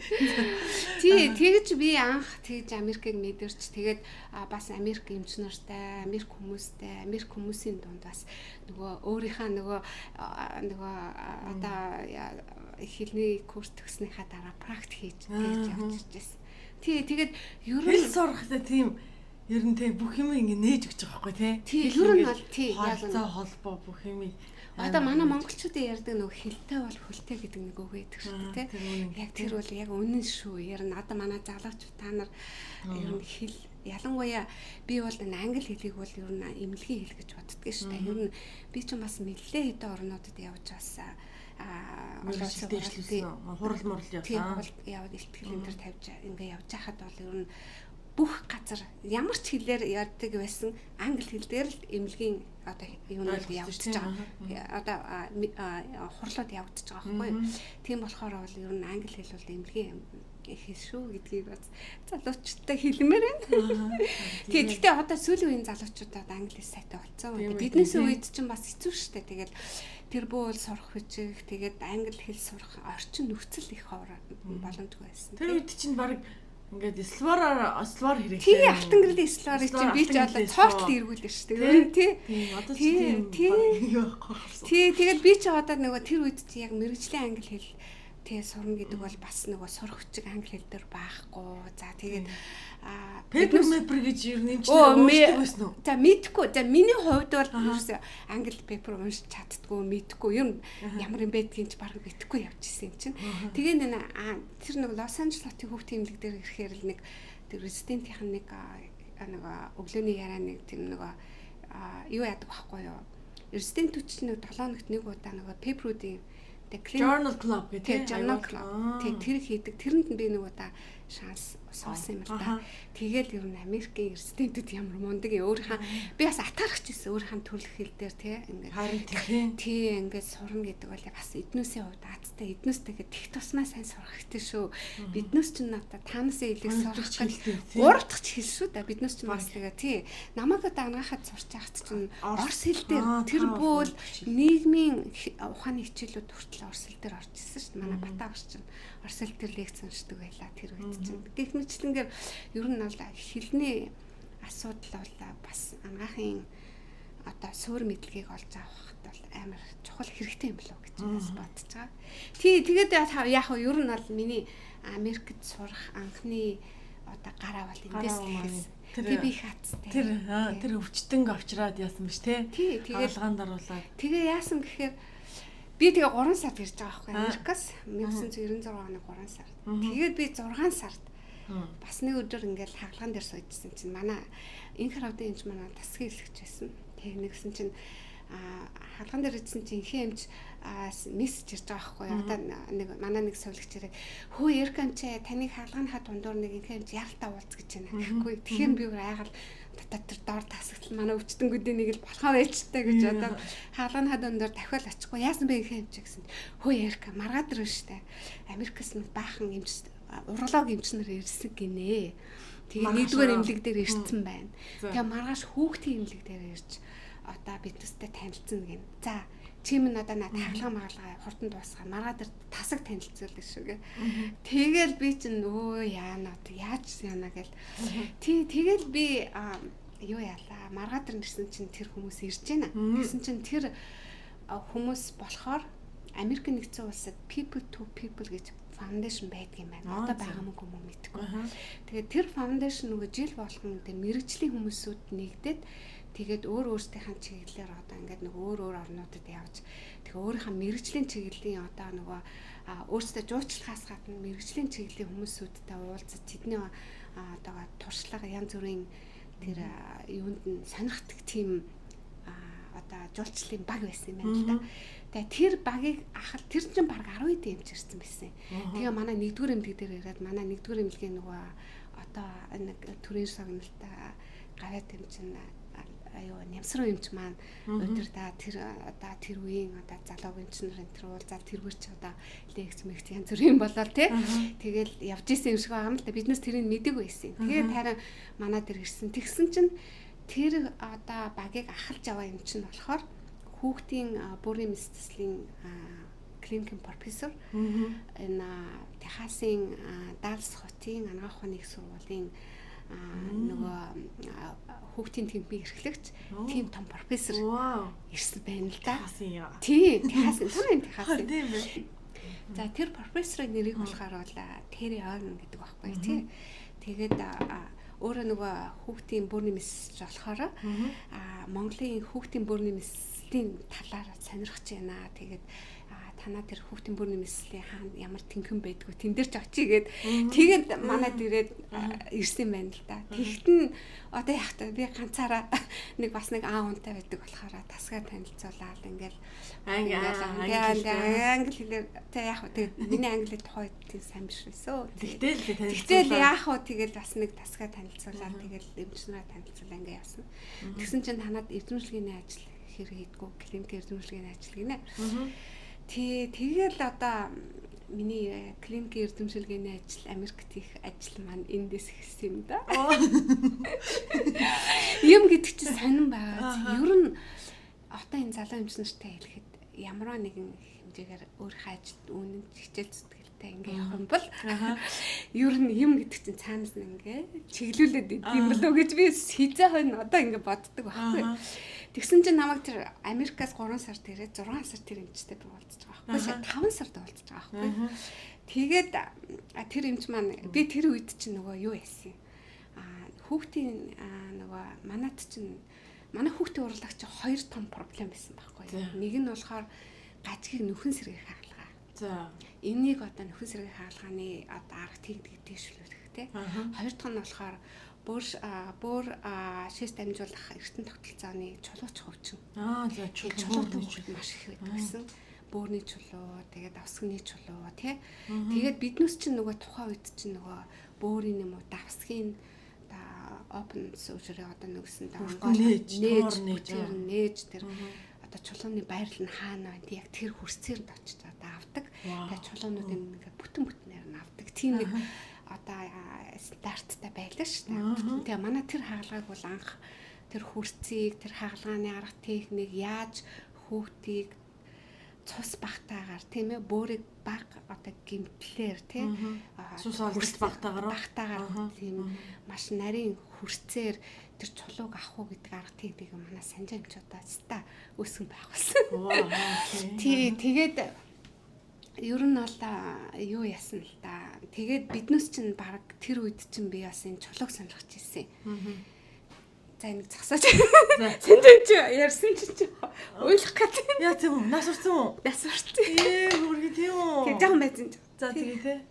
Тий, тэгж би анх тэгж Америкийг мэдэрч тэгээд бас Америк эмч нартай, Америк хүмүүсийн дунд бас нөгөө өөрийнхөө нөгөө одоо хэлний курс төгснөхийн дараа практик хийж явж иржсэн. Тэгээд ер нь хэл сурахтай тийм ер нь тэг бүх юм ингэ нээж өгч байгаа байхгүй тий. Ер нь бол тий яг холбоо бүх юм. Одоо манай монголчуудын ярьдаг нөгөө хэлтэй бол хөлтэй гэдэг нэг үг байдаг шүү дээ тий. Яг тэр бол яг үнэн шүү. Ер нь одоо манай залуучууд та нар ер нь хэл ялангуяа би бол энэ англи хэлийг бол ер нь эмнэлгийн хэл гэж боддог шүү дээ. Ер нь би ч бас нэлээд хэдэн орнуудад явж байсан. олон улсын хурал мурал явсан. Яваад ихтгэл энэ төр тавьж ингээ явж хахад бол ер нь бүх газар ямар ч хэлээр ярьдаг байсан англи хэл дээр л эмнэлгийн одоо юунууд явагдаж байгаа. Одоо хурлууд явагдаж байгаа байхгүй. Тийм болохоор бол ер нь англи хэл бол эмнэлгийн хэл шүү гэдгийг бас залуучуудтай хэлмээр байна. Тэгэхдээ одоо сүүлийн үеийн залуучуудад англи сайтай болцсон. Биднээс үед чинь бас хэцүү шүү дээ. Тэгээд тэр бүл сурах хүчиг тэгээд англи хэл сурах орчин нөхцөл их боломжгүй байсан. Тэр үед чинь баг ингээд словар хэрэгтэй. Тий алтан гэрлийн словарыг чинь би ч одоо цоогт эргүүлсэн шүү дээ. Тий тэгээд би ч одоо нөгөө тэр үед чи яг мэрэгжлийн англи хэл сурна гэдэг бол бас нөгөө сурах хүчиг англи хэл дээр байхгүй. За тэгээд paper гэж юу нэмж уншдаг байсан уу? За мэдхгүй. За миний хувьд бол ерөөсөө англи paper уншиж чаддгүй, мэдхгүй. Ер нь ямар юм байдгийг ч бараг мэдхгүй явж исэн юм чинь. Тэгээ тэр нэг Лос Анжелесийн хүүхдийн эмнэлэг дээр ирэхээр л нэг тэр резидентийн нэг өглөөний яриа нэг тийм нөгөө юу яадаг байхгүй юу? Резидентүүд чинь нэг 7 хоногт нэг удаа нөгөө paper-уудын Journal Club гэдэг Journal Club тэр хийдэг. Тэрэнд би нэг удаа шанс суусан юм л да. Тэгээд ер нь Америкийн резидентүүд ямар мундаг өөрийнхөө би бас атаарч ирсэн өөрийнхөө төрөлх хэл дээр ингээд харин тий ингээд сурна гэдэг бол бас эднүүсийн хувьд аацтай эднүүс тэгээд их тусмаа сайн сурах хэрэгтэй шүү. Биднээс ч надаа таанасаа илэг сурах гэж 3 дахь хэл шүү да. Биднээс ч бас тэгээд тий намайг одоо ангаахад сурч байхад чинь орос хэл дээр тэр бүл нийгмийн ухааны хичээлүүд хүртэл орос хэл дээр орж ирсэн шүү дээ. Манай Батавч чинь орос хэл дээр лекц уншдаг байлаа тэр үед чинь. Гэх мэтлэнгээр ер нь бол хэлний асуудал бол бас ангаахын одоо суурь мэдлэгийг олж авахд бол амар чухал хэрэгтэй юм болов гэж бас бодож байгаа. Тэгээд яг нь ер нь бол миний Америкт сурах анхны одоо гараа бол эндээс л ихсэн. Тэгээ би хатстай. Тэр өвчтөнг авчраад яасан биш те? Тэгээд хаалгаанд оруулаад. Тэгээ яасан гэхээр би тэгээ 3 сард ирж байгаа байхгүй Америкаас 1996 оны 3 сард. Тэгээд би 6 сард бас нэг өдөр ингээл хаалгаан дээр суужсэн чинь манай инх хавдын эмч манай тасгийн хэлэгч байсан. Тэгээ нэгсэн чинь хаалгаан дээр ирсэн чинь инхэн эмч мессеж ирж байгаа байхгүй одоо нэг манай нэг сувлагч ирээд хөө Эрканч таныг хаалгааныхаа дундуур нэг инхэн эмч яралтай уулз гэж байна гэхгүй. Тэгэхээр би айгаал дотоод тэр доор тасагтал манай өвчтөнгүүдийн нэг л болохоо байжтай гэж одоо хаалгааныхаа дундуур дахиад очихгүй яасан бэ инхэн эмч гэсэн. Хөө Эрка маргаад ирвэ штэ. Америкээс нэг баахан эмч уролог эмчнэр ирсэн гинэ. Тэгээ нэгдүгээр эмнэлэг дээр ирсэн байна. Тэгээ маргааш хүүхдийн эмнэлэг дээр ирж одоо биднээсээ танилцсан гин. За чи минь одоо надад хаалгаа хурдан дуусгаа маргаад тасаг танилцуулна шүүгээ. Тэгэл би чинь яана одоо яаж яана гэл. Тэгэл би юу яалаа маргаад ирсэн чинь тэр хүмүүс ирж байна. Гэсэн чинь тэр хүмүүс болохоор Америк нэгдсэн улсад people to people гэж фаундейшн байдаг юм байна. Одоо байгаа мөн хүмүүс мэдгүй. Тэгээд тэр фаундейшн нөгөө жил болгон тэр мэрэгжлийн хүмүүсүүд нэгдээд тэгээд өөрсдийнхээ чиглэлээр одоо ингээд нөгөө өөр орнуудад явж тэгээд өөрийнхөө мэрэгжлийн чиглэлийн одоо нөгөө өөрсдөө жуучлахаас гадна мэрэгжлийн чиглэлийн хүмүүсүүдтэй уулзаж тэдний одоо туршлага янз бүрийн тэр юунд нь сонирхдаг тийм одоо жуулчлалын баг байсан юм байна л да. Тэгээ тэр багийг тэр чинь баг 10 эд эмч ирсэн байсан. Тэгээ манай нэгдүгээр эмнэлэг дээр ирээд манай нэгдүгээр эмнэлгийн нөгөө одоо нэг төрийн согнолтой гавьяат эмч нямсруу эмч маань өдөрдөө тэр одоо тэр үеийн одоо залуу эмч нарын тэр уулзаад тэргүүр чи одоо лекц мэгц янз бүрийн болоод тий. Тэгэл явж исэн юм шиг байгаа юм л да. Биднээс тэрийг мэдэг байсан. Тэгээд харин манай дээр ирсэн. Тэгсэн чинь тэр одоо багийг ахалж аваа юм чинь болохоор хүүхдийн бүрийн мэдслэлийн клиникийн профессор энэ Техасын Даллас хотын анагаах ухааны их сургуулийн нөгөө хүүхдийн тэмбийн эрхлэгч тийм том профессор ирсэн байна л да. Тийм Техасын. За тэр профессорын нэрийг болохоор бол Terry Earn гэдэг байхгүй тий. Тэгээд өөрөө нөгөө хүүхдийн бүрний мэс болохоор Монголын хүүхдийн бүрний мэслийн талаар сонирхож байна. Тэгээд танаа тэр хүүхдийн бүрний мэслийн хаана ямар тэнхэн байдгүй тэн дээр ч очигээд тэгээд манад ирээд ирсэн байна л да. Тэгтэн одоо яг та би ганцаараа нэг бас нэг унтай байдаг болохоор тасгаар танилцуулаад ингээл англи хэлээр тэг яг тэгээд миний англи тухай тийм сайн биш байсан. Тэгтэл яг хөө тэгээд бас нэг тасгаар танилцуулаад тэгээд эмчнэрээ танилцуулаа ингээ явсан. Тэгсэн чинь танад эрдэмшлэгийн ажил хэр хийдгүү клиник эрдэмшлэгийн ажил гинэ. Тэгэл одоо миний клиникийн эрдэмшилгээний ажил Америкт их ажил маань эндээс ихсэн юм да. Юм гэдэг чинь сонирн байгаа. Ер нь одоо энэ залуу эмчнэртэй хэлэхэд ямар нэгэн хэмжээгээр өөрийнхөө ажилд үнэн хичээл зүтгэлтэй ингээ явах юм бол ер нь юм гэдэг чинь цаанаас нь ингээ чиглүүлээд идэм болов гэж би хизээ хойно одоо ингээ боддог байхгүй. Тэгсэн чинь намайг тэр Америкаас 3 сард ирээд 6 сар тэр эмчтэй би уулзаж байгаа байхгүй. 5 сард уулзаж байгаа байхгүй. Тэгээд тэр эмч маань би тэр үед чинь нөгөө юу яасан. Хүүхдийн нөгөө манад чинь манай хүүхдийн урлагч 2 том проблем байсан байхгүй. Нэг нь болохоор гажгийг нөхөн сэргийг хаалгаа. За энийг одоо нөхөн сэргийг хаалгааны одоо арга тэгдэг дэвшлүүлэх тий. 2 дахь нь болохоор бүр шээс дамжуулах эртэн тогтолцооны чулууч хөвчин. За чулуутай маш их байдаг гэсэн. Бөөрийн чулуу, тэгээд давсганы чулуу тий. Тэгээд биднес чинь нөгөө тухайн үед чинь нөгөө бөөрийн юм уу давсгийн open surgery одоо нөгсөн нээж тэр одоо чулууны байрал нь хаана байна яг тэр хөрсцээр нь очиж одоо авдаг. Тэгээд чулуунуудын ингээ бүтэнээр нь авдаг. Тийм нэг одоо старттай байлаа шүү дээ. Тэгээ манай тэр хаалгыг бол анх тэр хөрсцийг тэр хаалгааны арга техник яаж хүүхдийг цус багтаагаар тийм ээ бөөрийг баг одоо гимтлэр тийм цус хөрс багтаагаар тийм маш нарийн хөрсцээр тэр чулууг авах уу гэдэг арга техник манай санжаа эмчудаа ста өсгөн байх болсон. Тэгээд ер нь бол юу яасан л да. Тэгээд биднес чинь баг тэр үед чинь би бас энэ чулууг сонирхож ирсэн. За нэг засаж. Санжаа чи ярьсан чи ойлгох гэдэг. Яа тийм үү? Нас урсан уу? Нас урсан. Хөргий тийм үү? Тэг жоохон байсан. За тэгээ те.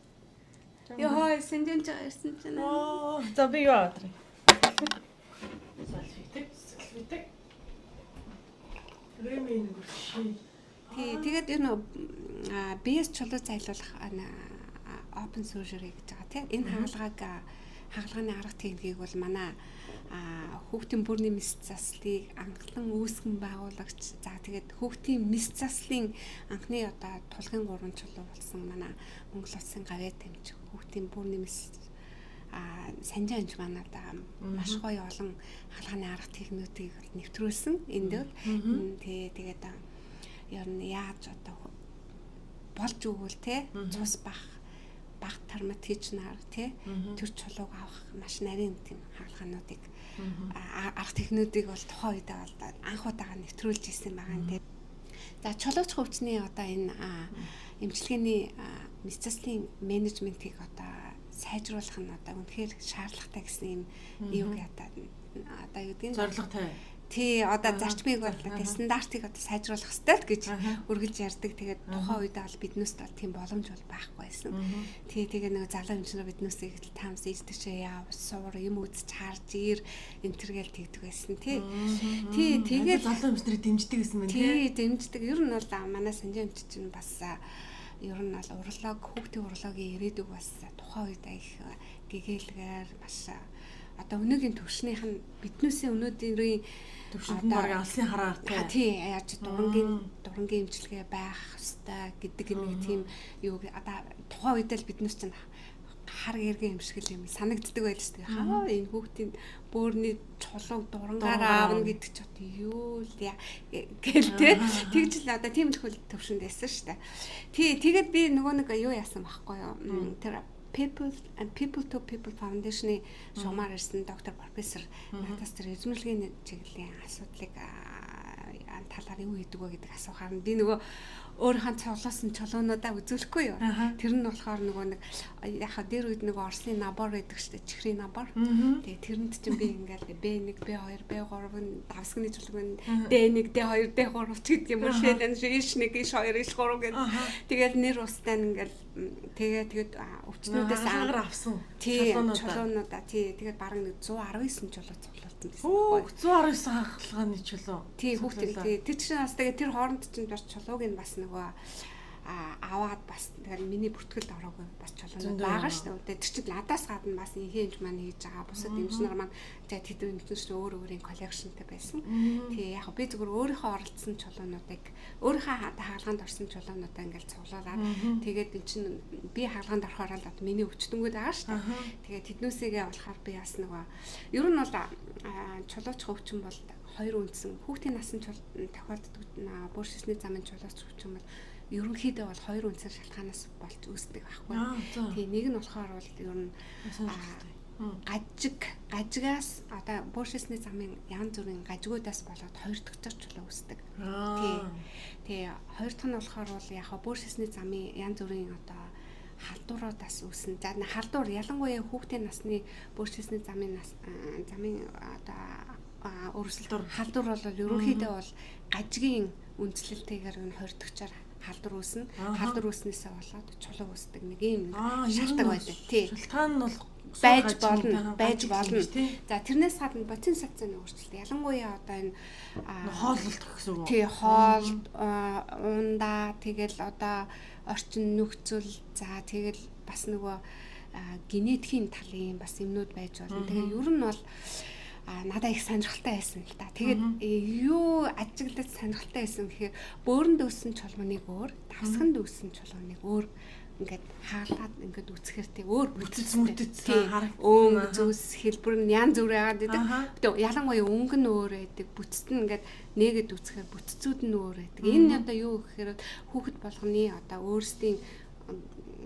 Йоо санжаа чи ярьсан чи наа. За би юу аваад. Салфитэг. Ремийн гүрши. Тэгээд ер нь BS чулуу зайлуулах open surgery гэж байгаа тийм. Энэ хаалганы арга техникийг бол манай хүүхдийн бүрний мэс заслыг анхлан үүсгэн байгуулагч за тэгээд хүүхдийн мэс заслын анхны одоо тулгын 3 чулуу болсон манай Монгол улсын гавьяа тамжиг хүүхдийн бүрний мэс санжаа эмч манад маш гоё олон хаалганы арга техникүүдийг нэвтрүүлсэн энд бол тэгээд ер нь яаж одоо болж өгвөл те цус баг травматичнаар тий тэр чулууг авах маш нарийн тийм хаалгануудыг арга техникүүдийг бол тухайн үед бол анх удаага нэвтрүүлж ирсэн байгаа юм тий. За чулууч хөвчний одоо энэ эмчилгээний мэс заслын менежментийг одоо сайжруулах нь одоо үнэхээр шаардлагатай гэсэн юм юу гэдэг одоо юу гэдэг зорилготой. Тий одоо зарчмыг бол стандартыг одоо сайжруулах хэрэгтэй гэж үргэлж ярьдаг. Тэгээд тухайн үед бол биднээс бол тийм боломж бол байхгүй байсан. Тэгээ нэг залуу эмчнэр биднээс их таамс ийдчихээ яав суур юм үзэж харж ир энтергээл тэгдэг байсан тий. Тэгээд залуу эмчнэрийг дэмждэг гэсэн мэн тий. Дэмждэг. Ер нь бол манай санжаа эмч чинь бас ер нь бол хүүхдийн урологийн ирээдүг бас тухайн үед их гэгээлгээр маш одоо өнөөгийн төвшнийх нь биднээсээ өнөөдрийн төвшин баг алсын хараар тий яаж дурангийн эмчилгээ байх ёстой гэдэг нэг тийм юу одоо тухайн үед л биднээс чинь хар гэргийн эмшигэл юм санагддаг байлж тэгээ хаа энэ хүүхдийн бөөрний чулууг дурангаар аавна гэдэг ч одоо юу л гээл тий тэгж л одоо тийм их төвшөнд байсан шүү дээ. Тэгээд би нөгөө нэг юу яасан байхгүй юу тэр People to People Foundation-ы шугамар ирсэн доктор профессор надаас тэр эзэмшилгээний чиглэлийн асуудлыг талаар юу хийдэг вэ гэдэг асуухаар би нөгөө өөрийнхөө цуглуулсан чулуунуудаа үзүүлэхгүй юу. Тэр нь болохоор нөгөө нэг яхаа дээр үед нөгөө Орсын набор гэдэг штэ чихрийн набор. Тэгээ тэрэнд чинь би ингээл B1, B2, B3-ын давсганы чулууг D1, D2, D3 ч гэдэг юм уу шилэн иш1, иш2, иш3 гэдэг. Тэгэл нэр устай ингээл тэгээд өвчнүүдээс авсан чулуунуудаа тэгээд бараг нэг 119 чулуу цуглуулсан гэсэн. Оо 119 хахалгааны чулуу. Тий хүүхдээ тэр чинь бас тэгээд тэр хооронд чинь бас чулууг нь бас нөгөө аваад бас тэгэл миний бүртгэлд ороогүй бас чулуунууд байгаа шүү дээ. Тэр чинь надаас гадна бас инхэнж маань хийж байгаа. Бусад эмчнэр маань тэгээд тэдний эмчнэр өөр өөрийн коллекшнтэй байсан. Тий яг би зөвхөн өөрийнхөө оролцсон чулуунуудыг өөрийнхөө хаалганд орсон чулуунуудаа ингээл цуглуулад тэгээд эн чинь би хаалганд орохоор л миний өвчтөнгүүд байгаа шүү дээ. Тэгээд тэднүүсээгээ болохоор би бас нөгөө ер нь бол чулууч хөвчин бол хоёр үндсэн хүүхдийн насны тохиолддог бүр шишний замын чулууч хөвчин бол ерөнхийдөө бол хоёр үндсэн шалтгаанаас болж үүсдэг байхгүй. Тэгээ нэг нь болохоор бол ер нь гажигаас одоо бууршисны замын янз бүрийн гажигуудаас болоод хоёр дахь чулуу үүсдэг. Тэгээ хоёр дахь нь болохоор бол яг бууршисны замын янз бүрийн одоо халдваруудаас үүснэ. За халдвар ялангуяа хүүхдийн насны бууршисны замын одоо өрсөлдөр халдвар бол ерөнхийдөө бол гажигийн үндслэлтэйгээр нь хоёр дахьчаар халдвар үүснэ. Халдвар үүснээсээ болоод чулуу үүсдэг нэг юм шалтгаан байдаг. Тий. Шалтгаан нь бол байж болно. За тэрнээс гадна ботин сацны өөрчлөлт. Ялангуяа одоо энэ хооллолт гэсэн үг. Тий, хоол, ундаа тэгэл одоо орчин нөхцөл за тэгэл бас нөгөө генетикийн талын бас юмнууд байж болно. Тэгээ ер нь бол надад их сонирхолтой байсан л та. Тэгээд юу ажиглаж сонирхолтой байсан гэхээр бөөрөнд өссөн чулууныг өөр, давсганд өссөн чулууныг өөр ингээд хаалгаад ингээд үсгэхээр тий өөр бүтцсэн өнгө зүс хэлбэр нь янз бүр байгаад байдаг. Ялангуяа өнгө нь өөр байдаг. Бүтцэд нь ингээд нээгээд үсгэхээр бүтцүүд нь өөр байдаг. Энэ одоо юу гэхээр хүүхэд болгоны одоо өөрсдийн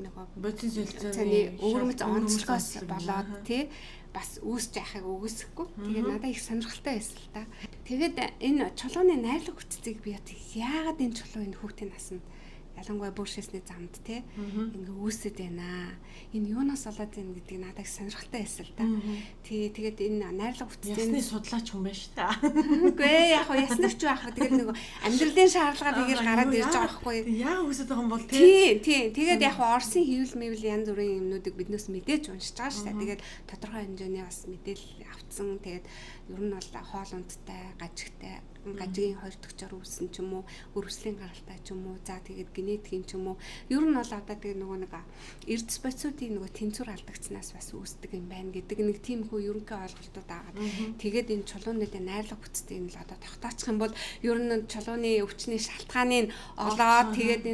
нөгөө ботин зэлцээний өвөрмөц онцлогоос болоод тий бас үүсч яхахыг үгүйсэхгүй. Тэгээд надад их сонирхолтой байсан л та. Тэгээд энэ чулууны найрлаг хүчцийг би яагаад энэ чулуу энэ хүүхдийн насанд ялангуяа бууршисны замд те ингээ үүсэт байна. Энэ юунаас болоод байна гэдгийг надад их сонирхолтой байсан л та. Тэгээд энэ найрлаг хүчцийн ясны судлаач хүн байна шүү дээ. Үгүй яг яснагч байх. Тэгээд нөгөө амьдралын шаардлагаар игээл гараад ирж байгаа байхгүй. Яа үүсэт байгаа юм бол тий. Тэгээд яг Орсын хэвлэл мэвэл янз бүрийн юмнуудыг биднээс мэдээж уншиж байгаа шүү дээ. Тэгээд тодорхой хэмжээний бас мэдээлэл авцсан. Тэгээд ер нь бол хоол ундтай, гажигтай гажигийн хоёр дахьчаар үүссэн ч юм уу, өрөвслийн гаралтай ч юм уу, за тэгээд генетикийн ч юм уу. Ер нь бол одоо тэгээд нөгөө нэг эрдэс бодисуудын нөгөө тэнцвэр алдагдсанаас бас үүсдэг юм байна гэдэг нэг тийм хөө ерөнхий ойлголтууд байгаа. Тэгээд энэ чулуунуудын найрлаг хүчтэй нь л одоо тогтоочих юм бол ер нь чулууны өвчний шалтгааныг олоод тэгээд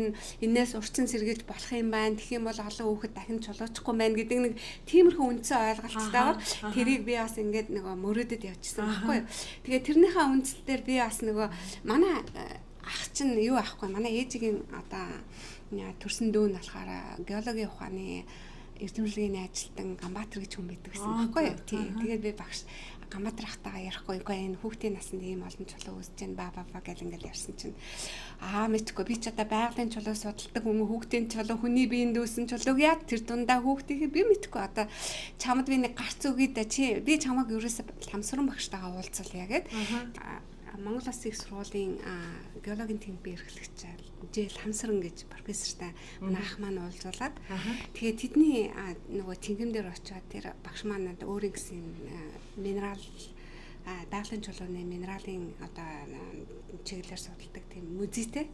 энээс урьдчилан сэргийлж болох юм байна. Тэгэх юм бол олон хүүхэд дахин чулуучихгүй байна гэдэг нэг тиймэрхүү үндсэн ойлголттой. Тэрийг би бас ингээд нөгөө мөрөөдөд явчихсан байхгүй юу. Тэгээд тэрнийхээ үндслээр би бас нөгөө манай ах чинь юу аахгүй манай ээжигийн одоо төрсөн дүү нь болохоор геологийн ухааны эрдэмтлийн ажилтан Ганбаатар гэж хүн байдаг гэсэн байхгүй юу. Тэгээд би багш Ганбаатар ахтайгаа ярихгүй энэ хүүхдийн наснд ийм олон чулуу үүсэж байна баа гэл ингээл ярьсан чинь мэдгүй би ч одоо байгалийн чулуу судалдаг хүмүүс хүүхдийн чулуу хүний биеинд үүсэн чулууг яа тэр дундаа хүүхдийг би мэдгүй одоо чамд би нэг гарц үгээд чи би чамайг ерөөсө ламсран багштайгаа уулзал ягээд Монгол Улсын их сургуулийн геологийн тэмбий эрхлэгч Жил Хамсран гэж профессортай манай ах маань уулзуулаад тэгээд тэдний нөгөө тэнгим дээр очиод тэр багш маань өөрийн гэсэн минерал байгалийн чулууны минералын одоо чиглэлээр судалдаг тийм музейтэй.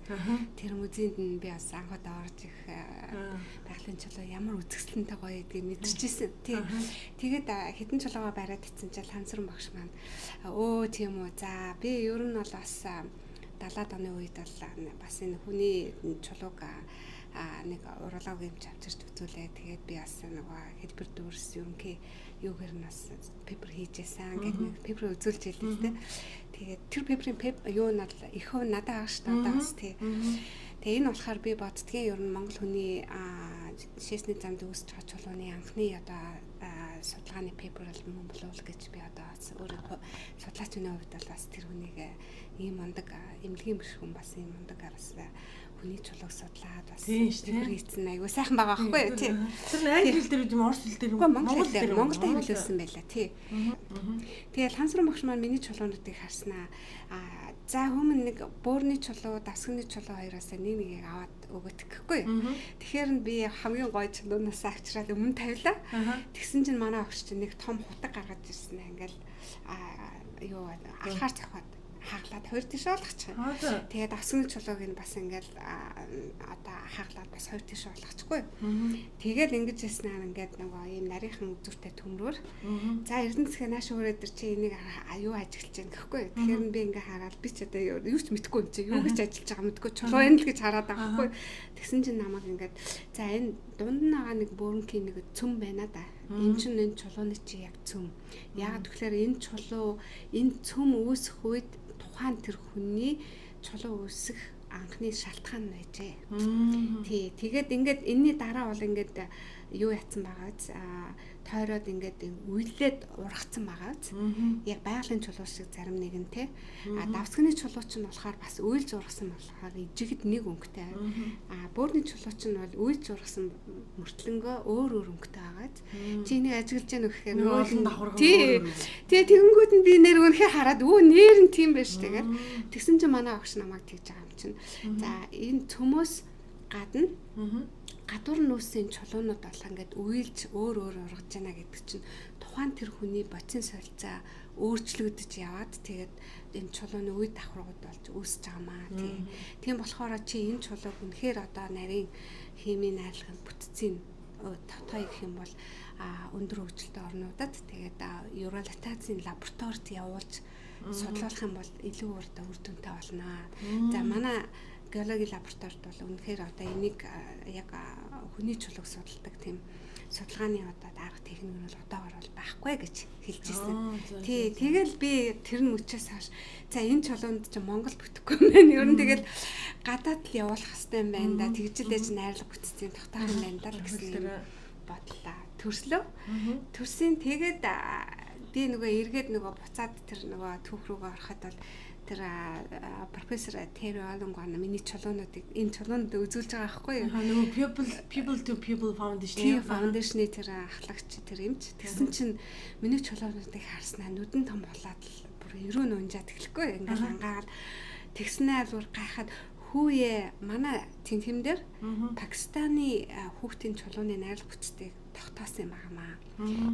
Тэр музейд нь би бас анхудаа орж их байгалийн чулуу ямар үзэсгэлэнтэй гоё гэдгийг мэдэрчээсэн. Тэгээд хэдэн чулуугаа бариад ицсэн чинь Хамсран багш маань тийм үү. За би ер нь бол бас 70-аад оны үед бол бас энэ хүний чулууг нэг урологийн авчирч үзүүлээ. Тэгээд би бас нөгөө хэлбэр дүүрс ерөнхий юугаар нас пепер хийжсэн гэх нэг пепер үзүүлж байлээ тэ. Тэгээд тэр пеперийн юу нь их хөв надад ааш та одоо бас тий. Тэгээ энэ болохоор би боддгийн ер нь Монгол хүний шээсний замд үүсч байгаа чулууны анхны одоо судалгааны пепер мөн болов гэж би одоо өөрөө судлаачны хувьд бол бас тэр хүнийг ийм мундаг эмнэлгийн биш хүн бас ийм мундаг бас хүний чулууг судлаад бас тийм шүү дээ. хийсэн айгуу сайхан байгаа байхгүй юу тий. Тэр англи хэл дээр юм орос хэл дээр үгүй монгол хэл монголд хэлүүлсэн байлаа тий. Тэгэл Хансрын багш маань миний чулуунуудыг харснаа за хүмүүс нэг бөөрний чулуу, давсганы чулуу хоёроос нэгийг аваад өгöt гэхгүй. Тэгэхээр би хамгийн гоё чулуунаас авчираад өмнө тавилаа. Тэгсэн чинь манай багш чинь нэг том хутаг гаргаж ирсэн ингээл юу алхаар цохоод хаглаад хоёр тийш болгочих. Тэгээд давсганы чулууг нь бас ингээл одоо хаглаад бас хоёр тийш болгочихгүй. Тэгэл ингэж яснаар ингээд нөгөө ийм нарийнхан зүртэй төмрөөр за Эрдэнэ засгийн нааш өрөөд төр чи энийг юу ажиглаж байна гэхгүй. Тэгэхээр би ингээ хараад би ч одоо юу ч мэдэхгүй юм чи юу гэж ажиллаж байгаа мэдэхгүй чулуу энэ л гэж хараад байгаа байхгүй. Тэгсэн чинь намайг ингээд за энэ дунд нь байгаа нэг бөөрнгийн нэг цөм байна да. Энэ чинь энэ чулууны чи яг цөм. Яагаад тэгэхээр энэ чулуу энэ цөм үүсэх үед тухайн тэр хүний чулуу үүсэх анхны шалтгаан байжээ. Тий, тэгээд ингээд энэний дараа бол ингээд юу яатсан байгааз тойроод ингээд үйлээд ургацсан байгааз яг байгалийн чулуу шиг зарим нэгэн те давсганы чулуу ч нь болохоор бас үйлж ургасан болохоор ижигд нэг өнгөтэй бөөрний чулуу ч нь бол үйлж ургасан мөртлөнгөө өөр өнгөтэй байгааз чи энийг ажиглаж яах вэ гэхээр тий тэгэнгүүт нь би нэр үнэхээр хараад нэр нь тийм байж тэгээд тэгсэн чинь манай багш намайг тэгж байгаа юм чинь за энэ цөмөөс гадна гадуур нүүсийн чулуунууд бол ингээд уйлж өөр ургаж байна гэдэг чинь тухайн тэр хүний бодис солилцоо өөрчлөгдөж яваад тэгээд энэ чулууны үе давхрагууд болж үүсэж байгаамаа тийм болохоор чи энэ чулууг үнэхээр одоо нарийн химийн найрлаганд бүтцийн тотоо гэх юм бол өндөр хөгжилтэй орнуудад тэгээд уралатазийн лабораторид явуулж судлуулах юм бол илүү үр дүнтэй болно. За манай геологийн лабораторид бол үнэхээр одоо энийг яг хүний чулууг судалдаг тийм судалгааны одоо дарга техник нь бол одоогор бол байхгүй гэж хэлж ирсэн. Тий, тэгэл би тэр нь мөчөөс хойш за энэ чулуунд ч Монгол бүтэхгүй юм байна. Ер нь тэгэл гадаад л явуулах хэрэгтэй юм байна да. Тэгжил ээж найрлага бүтцийн тогтоох юм байна да гэсэн бодлоо. Төрслөө. Төрсөн тэгээд би нөгөө эргээд нөгөө буцаад тэр нөгөө түүх рүүгээ ороход бол тэр профессор Terry Olongwan миний чулуунуудыг энэ чулуунд үзүүлж байгаа байхгүй юу? Нөгөө people to people foundation-ы тэр ахлагч тэр юмч. Тэгсэн чинь миний чулуунуудыг харснаа нүдэн том болоод л бүр өрөө нунжаад эхлэхгүй ингээл ангаад тэгснээр бүр гайхаад хүүе манай тэнхимдэр Пакистаны хүүхдийн чулууны найрлага бүтцийг тогтоосон юм байнамаа.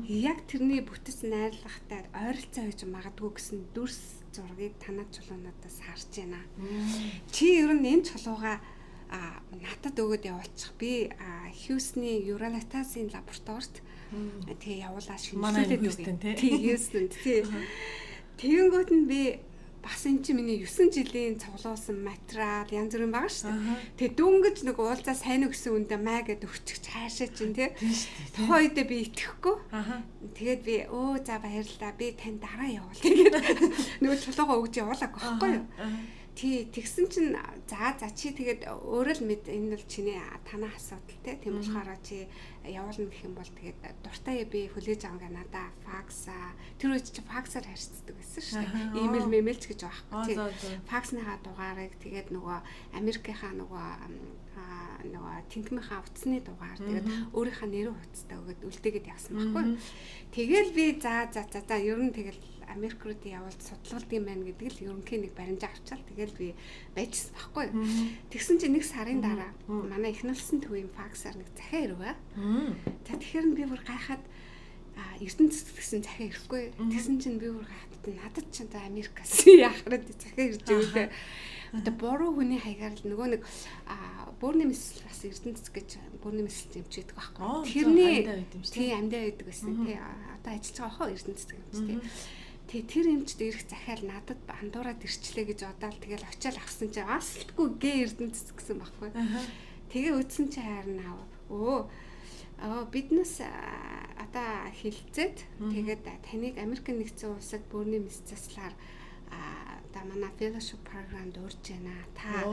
Яг тэрний бүтэц найрлагатай ойролцоо хийж магадгүй гэсэн дүрс зургийг танад чулуунуудаас харж байна. Чи ер нь энэ чулууга надад өгөөд явуулчих. Би Хьюстны Уралатазийн лабораторид тэгээ явуулаад шинжилүүлээд өгье. Тий, Хьюстонд тий. Тэгэнгүүт нь би бас эн чи миний 9 жилийн цуглуулсан материал янз бүрийн байгаа шүү дээ. Тэгээ дөнгөж нэг уулзаа сайн уу гэсэн үндэ маа гэд өччих цаашаа чинь тий. Тухайн үедээ би итгэхгүй. Тэгээд би за баярлалаа. Би тань дараа явуул тэгээд нөгөө чулуугаа өгж явуулаагүй байхгүй юу? Тий, тэгсэн чинь за чи тэгээд өөрөө л мэд энэ бол чиний танаа асуудал те. Тийм болохоор чи явуулна гэх юм бол тэгээд дуртай би хүлээж авангаа надаа факса тэр үед чи факсаар харьцдаг байсан шүү дээ. Имэйл мемэлч гэж байхгүй тий. Факсныхаа дугаарыг тэгээд нөгөө Америкийнхаа нөгөө тэнхмийнхаа утасны дугаар тэгээд өөрийнхөө нэрийн утастай өгöd үлдээгээд явсан байхгүй. Тэгэл би за ер нь тэгэл Америк руу явуулж судалгалт юм байна гэдэг л ерөнхийн нэг баримжаа авчаал тэгэл би байжсан байхгүй. Тэгсэн чинь нэг сарын дараа манай их нулсан төвийн факсаар нэг захиа ирвэ. Тэгэхээр би бүр гайхаад Эрдэнэ гэсэн захиа ирэхгүй. Тэгсэн чинь би бүр гайхаад надад ч одоо Америкаас яахраад захиа ирж өгдөө. Одоо буруу хүний хаягаар л нөгөө нэг бөөрний мэсэл бас Эрдэнэ гэж бөөрний мэсэл зэмчээдэг байхгүй. Тэрний тий амьдаа байдаг гэсэн тий одоо ажиллаж байгаа хоо Эрдэнэ гэж тий. Тэр эмчд ирэх захиал надад андуураад ирчлээ гэж бодоод тэгэл очиад авсан чинь аасалтгүй гээ Эрдэнэ гэсэн байхгүй. Тэгээ үдсэн чи харин биднээс одоо хилцээд тэгээд таныг Америк нэгдсэн улсад бөөрний мэс заслаар одоо манай fellowship програмд урьж байна. Та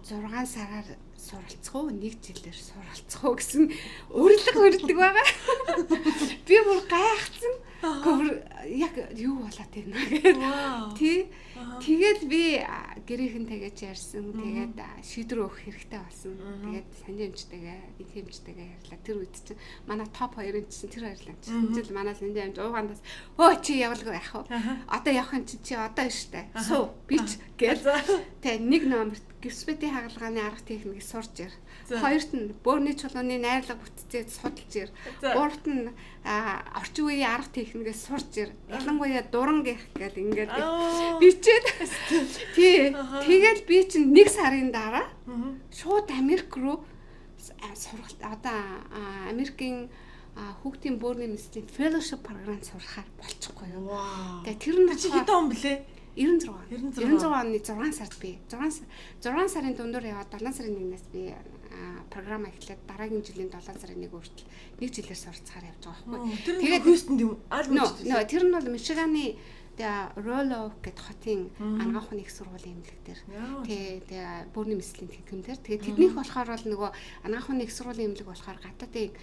6 сараар суралцах уу, 1 жилээр суралцах уу гэсэн өрлөг байгаа. Би бүр гайхсан. Яг юу болоод байна гэдэг. Тэгээд би гэрийнхэн тэгэж ярьсан. Тэгээд шийдвэр өгөх хэрэгтэй болсон. Тэгээд саний эмчтэйгээ, их эмчтэйгээ ярьлаа. Тэр үед чинь манай топ 2-ын чинь тэр хоёрлаа. Жил манай саний эмч уугандаас чи явуулгүй яах вэ? Одоо явах юм чи одоо штэ. Суу бич гэж. Тэгээд нэг номерт гипсбетийн хагалгааны арга техникийг сурж ир. Хоёрт нь бөөрийн чулууны найрлага бүтцээ судалж ир. Гуравт нь орчин үеийн арга техникээ сурж ир. Ялангуяа дуран гэх гээд ингээд бичээд тий. Тэгээд би чинь 1 сарын дараа шууд Америк руу сургалт одоо Америкийн хүүхдийн бөөрийн мэслийн fellowship програм сурахаар болчихгүй юу. Тэгээд тэр нь хэдэн он блэ? 96 оны 6 сард би 6 сарын дундуур яваад 7 сарын 1-ээс би програм эхлээд дараагийн жилийн 7 сарын 1 хүртэл 1 жилээр сурцгаар явж байгаа байхгүй. Тэгээд хөөсөнд юм аль нөө тэр нь бол Мичиганы Roll-Oak гэдэг хотын анагаахны их сургуулийн эмнэлэг дээр тэгээ бөөрийн мэслийн тэмдэгтэр тэгээ тэднийх болохоор бол нөгөө анагаахны их сургуулийн эмнэлэг болохоор гадаадын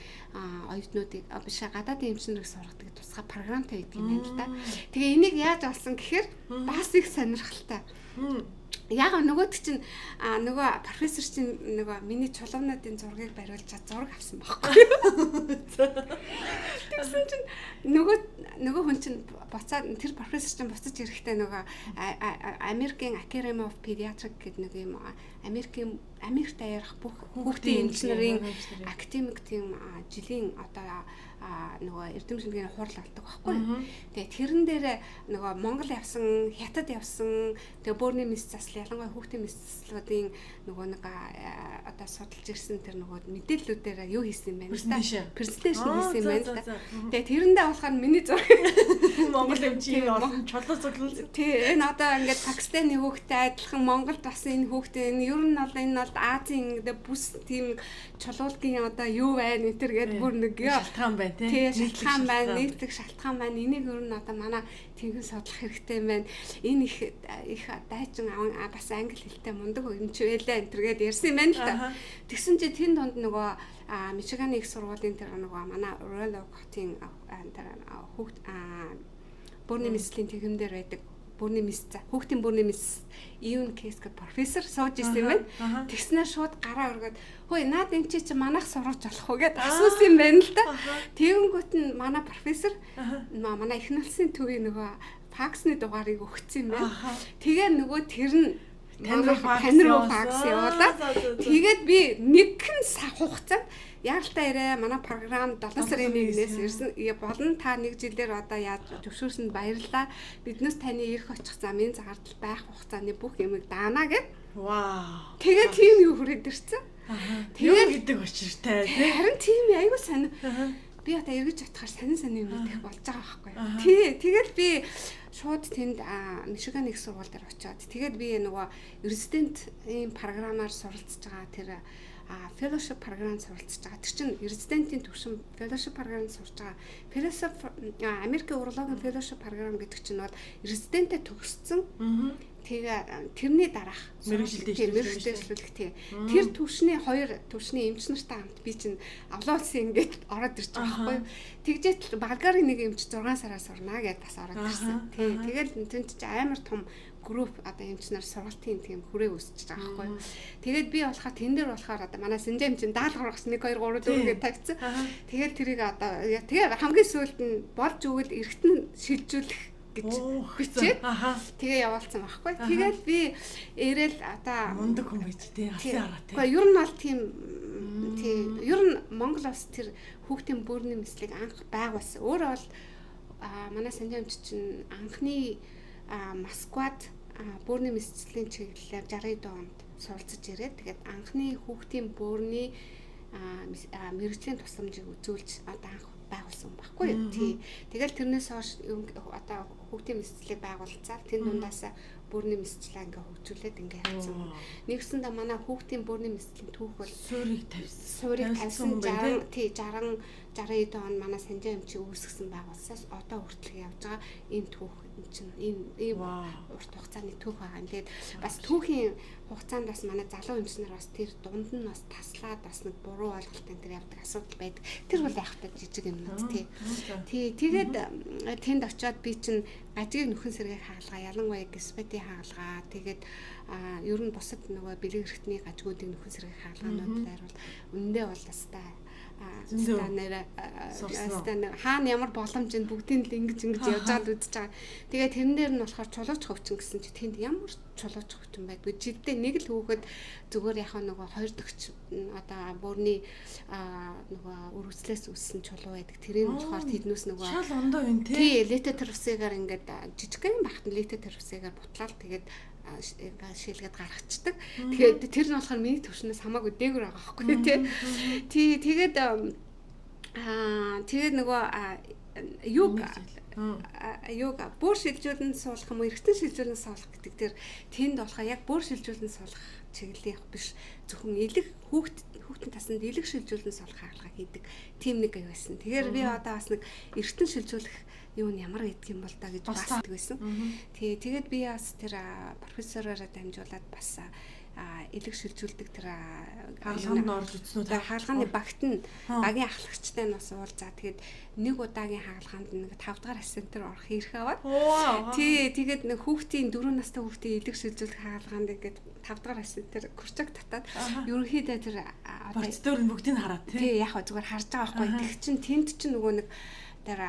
оюутнуудыг биш гадаадын эмчнэрийг сургадаг тусгай програмтай байдаг юм байна л да. Тэгээ энийг яаж олсон гэхээр бас их сонирхолтой. Яг нөгөөд чинь нөгөө профессор чинь нөгөө миний чулуунуудын зургийг бариулж чад зураг авсан байхгүй. Тэгсэн чинь нөгөө хүн чинь буцаад тэр профессор чинь буцаж ирэхдээ нөгөө American Academy of Pediatrics гэдэг нэг юм Америкт аярах бүх хүүхдийн эмчнэрийн академик тийм жилийн одоо нөгөө эрдэм шингийн хурал болдог байхгүй. Тэгээ тэрэн дээр нөгөө Монгол явсан, Хятад явсан, тэгээ бөөрийн мэс заслал ялангуяа хүүхдийн мэс заслуудын нөгөө нэг одоо судалж ирсэн тэр нөгөө мэдээллүүдээр юу хийсэн юм бэ? Презентацийн хийсэн юм байна. Тэгээ тэрэндээ болохоор миний зураг Монгол эмчийн олон чулуу цуглуулсан. Тий, энэ одоо ингээд Пакистаны хүүхдэд адилхан Монголд бас энэ хүүхдээ ер нь бол энэ бол Азийн ингээд бүс тийм чулуулгын одоо юу байна энэ төр гэдэг бүр нэг шалтгаан байна. Тий, шалтгаан байна, нийтлэг шалтгаан байна. Энийг ер нь одоо манай тэгэн судлах хэрэгтэй юм байна. Энэ их дайчин бас англи хэлтэй мундаг эмч байлаа энэ төр гээд ярьсан юм байна л та. Тэгсэн чи тэн донд нөгөө Мичиганы их сургуулийн тэр нөгөө манай Roll-Oak хотын хүүхд бөөрийн мэслийн тэгмдэр байдаг. Хүүхдийн бөөрийн мэс Ион Кейс гэдэг профессор сууж ирсэн юм байна. Тэгснээр шууд гараа өргөд хөөе наад энэ чи манайх сурч болох уу гэдээ асуусан юм байна л да. Тэгэнгүүт нь манай профессор манай их насны төвийн нөгөө факсны дугаарыг өгсөн юм байна. Тэгээ нөгөө тэр нь тань руу факс явуулаад тэгээд би нэгэн хугацаанд яаралтай ирээ манай програм 7 сарын 1-ээс ирсэн болно та 1 жилээр одоо яаж зөвшөөрсөнд баярлалаа биднээс таны ирэх очих замын загартал байх хугацааны бүх юмыг даана гэд. Вау. Тэгээд тийм юу хүрээд ирсэн. Тэгээд гэдэг учиртай тий. Харин тийм айгуу сонир. Би одоо эргэж утгаар сонин юмнууд их болж байгаа байхгүй. Тий, тэгээд би шууд тэнд Мичиганы их сургууль дээр очиод тэгээд би нөгөө резидентийн програмаар суралцж байгаа тэр fellowship програм суралцж байгаа. Тэр чинь резидентийн төвшин fellowship програм сурж байгаа. Fellowship Америкийн урлагийн fellowship програм гэдэг чинь бол резидентээ төгссөн. Тэгээ тэрний дараах мэргэжилтэйшлүүлэх тий. Тэр төвшний 2 төвшний эмч нартай хамт би чинь авлаа улсын ингээд ороод ирж байгаа байхгүй. Тэгжээд Болгарын нэг эмч 6 сараа сурнаа гэдээ бас ороод ирсэн. Тий. Тэгээд тэн чинь амар том групп одоо эмч нар сургалтын тийм хүрээ үүсэж байгаа байхгүй. Тэгээд би болохоор тэн дээр болохоор одоо манай Синжэм чинь даалгаврагс 1 2 3 4 гэж тавьсан. Тэгээд тэрийг одоо тэгээ хамгийн сүүлд нь болж өгөл эргэтэн шилжүүлэх гэж бичээд тэгээ явуулсан байхгүй. Тэгээд би ирээл одоо мундаг хүн байж тий хасаа тий. Гэхдээ ер нь бол тийм ер нь Монгол улс тэр хүүхдийн бөөрийн мэслийг анх байгуулсан. Өөрөө бол манай Санжаамч чинь анхны Москвад бөөрийн мэслийн чиглэлээр 60-д онд суралцж ирээд тэгээд анхны хүүхдийн бөөрийн мэрэгжлийн тусламжийг үзүүлж одоо анх байгуулсан байхгүй юу. Тий. Тэгэл тэрнээс хойш одоо хүүхдийн мэслийг байгуулцаар тэн дундаас Бүрний мэсчлээ ингээ хөгжүүлээд ингээ явсан. Нэгсэндээ манай хүүхдийн бүрний мэслийн түүх бол суурийг тавьсан. Суурийг тавьсан 60 он манай Санжаа эмчи үүсгэсэн байгуулсаас одоо хүртэл явж байгаа энэ түүх чинь ийм урт хугацааны түүх байгаа. Тэгээд бас түүхийн хугацаанд бас манай залуу эмчнэр бас тэр дунд нь бас таслаад бас нэг буруу ойлголтын тэр явдаг асуудал байдаг. Тэр бол яг та жижиг юмнууд тий. Тэгээд тэнд очиод би чинь гажиг нөхөн сэргийг хаалгаа, ялангуяа гисбети хаалгаа, тэгээд ер нь бусад нөгөө бэлэг эрхтний гажигуудыг нөхөн сэргийг хаалгаануудаар бол үнэндээ бол хаана ямар боломж энэ бүгдийн л ингэж явж байгаад үзэж байгаа. Тэгээд тэрэн дээр нь болохоор чулууч хөвчин гэсэн чи тэнд ямар чулууч хөвчин байдгүй. Жилдээ нэг л хүүхэд зүгээр яхаа нөгөө 2 дэгч одоо бүрний нөгөө үргэлжлээс үүссэн чулуу байдаг. Тэрийг болохоор тэднээс нөгөө шал ондоо юм тий литотервсэгаар ингээд жижигхэн бахтан литотервсэгаар бутлаад тэгээд шилгээд гаргацдаг. Тэгээд тэр нь болохоор миний төвшнөөс хамаагүй дээгүүр байгаа байхгүй тий. Тэгээд нөгөө юг бүр шилжүүлэн суулгах юм уу эргэтэн шилжүүлэн суулгах гэдэг дээр тэнд болохоор яг бүр шилжүүлэн суулгах чиглэлийн биш зөвхөн элэг хүүхдийн тасанд элэг шилжүүлэн суулгах хаалга хийдэг тийм нэг аяа байсан. Тэгэхээр би одоо бас нэг эргэтэн шилжүүлэх юу нь ямар гэдэг юм бол та гэж басдаг байсан. Тэгээд би бас тэр профессороор дамжуулаад бас элэг шилжүүлдэг тэр хаалганд орж үзсэн үү? Хаалганы багт нь багийн ахлагчтай нь бас уулзаа. Тэгээд нэг удаагийн хаалганд нэг 5 дахь ассистентээр орох ирэх аваад. Тэгээд нэг хүүхдийн 4 настай хүүхдийн элэг шилжүүлэх хаалганд ингээд 5 дахь ассистентээр курчаг татаад ерөнхийдөө тэр процедур нь бүгдийг хараад тий яг зүгээр харж байгаа байхгүй. Тэг чин тэнд чин нөгөө нэг тэр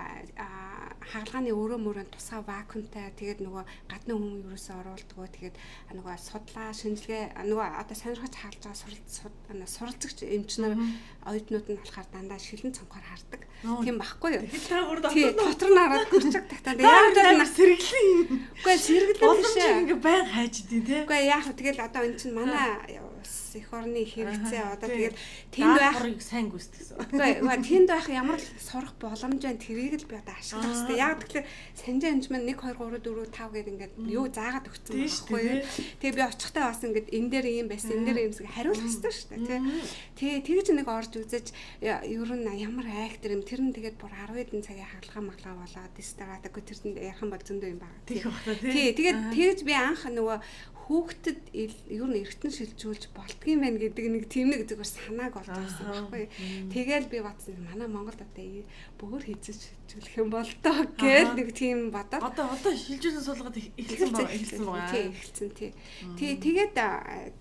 хаалганы өрөө мөрөнд тусгай вакуумтай тэгээд нөгөө гадны хүн ерөөсөө оруулдаггүй тэгээд нөгөө судлаа шинжилгээ нөгөө одоо сонирхож хаалж байгаа суралцагч эмчнэр оюутнууд нь болохоор дандаа шилэн цонхоор хардаг тийм байхгүй юу тий дотор нь хараад гүрчэг татаад яг л сэргэлэн үгүй сэргэлэн биш ингээ байн хайж идэв тий үгүй яг тэгэл одоо энэ чинь манай эх орны хэрэгцээ одоо тэгэл тэнд байх сайн гүйцэтгсэн. Үгүй тэнд байх ямар сурах боломж байна тэрийг л би одоо ашиглах хэрэгтэй. Яг тэгэхээр Санжаа энж маань 1 2 3 4 5 гээд ингээд юу заагаад өгсөн байхгүй юу. Тэгээ би очихтаа бас ингээд энэ дээр ийм байсан, энэ дээр иймсэг хариулах хэрэгтэй шүү дээ тий. Тэгж нэг орж үзэж ер нь ямар айхтэр юм тэр нь тэгээд бүр 10 хэдэн цагийн хаалгаа маглаа болоод дистратагүй тэр нь ярих юм бол зөндөө юм байна. Тий. Тэгээд тэгж би анх нөгөө хүүхдэд ер нь эргэтэн шилжүүлж болдгийм байх гэдэг нэг тийм нэг зүгээр санааг олж авсан байхгүй. Тэгэл би бодсон манай Монголд одоо бөөр хийж шилжүүлэх юм бол тоо гэж нэг тийм бодоод одоо шилжүүлэн суулгаад эхэлсэн байгаа. Тий, эхэлсэн тий. Тэгээд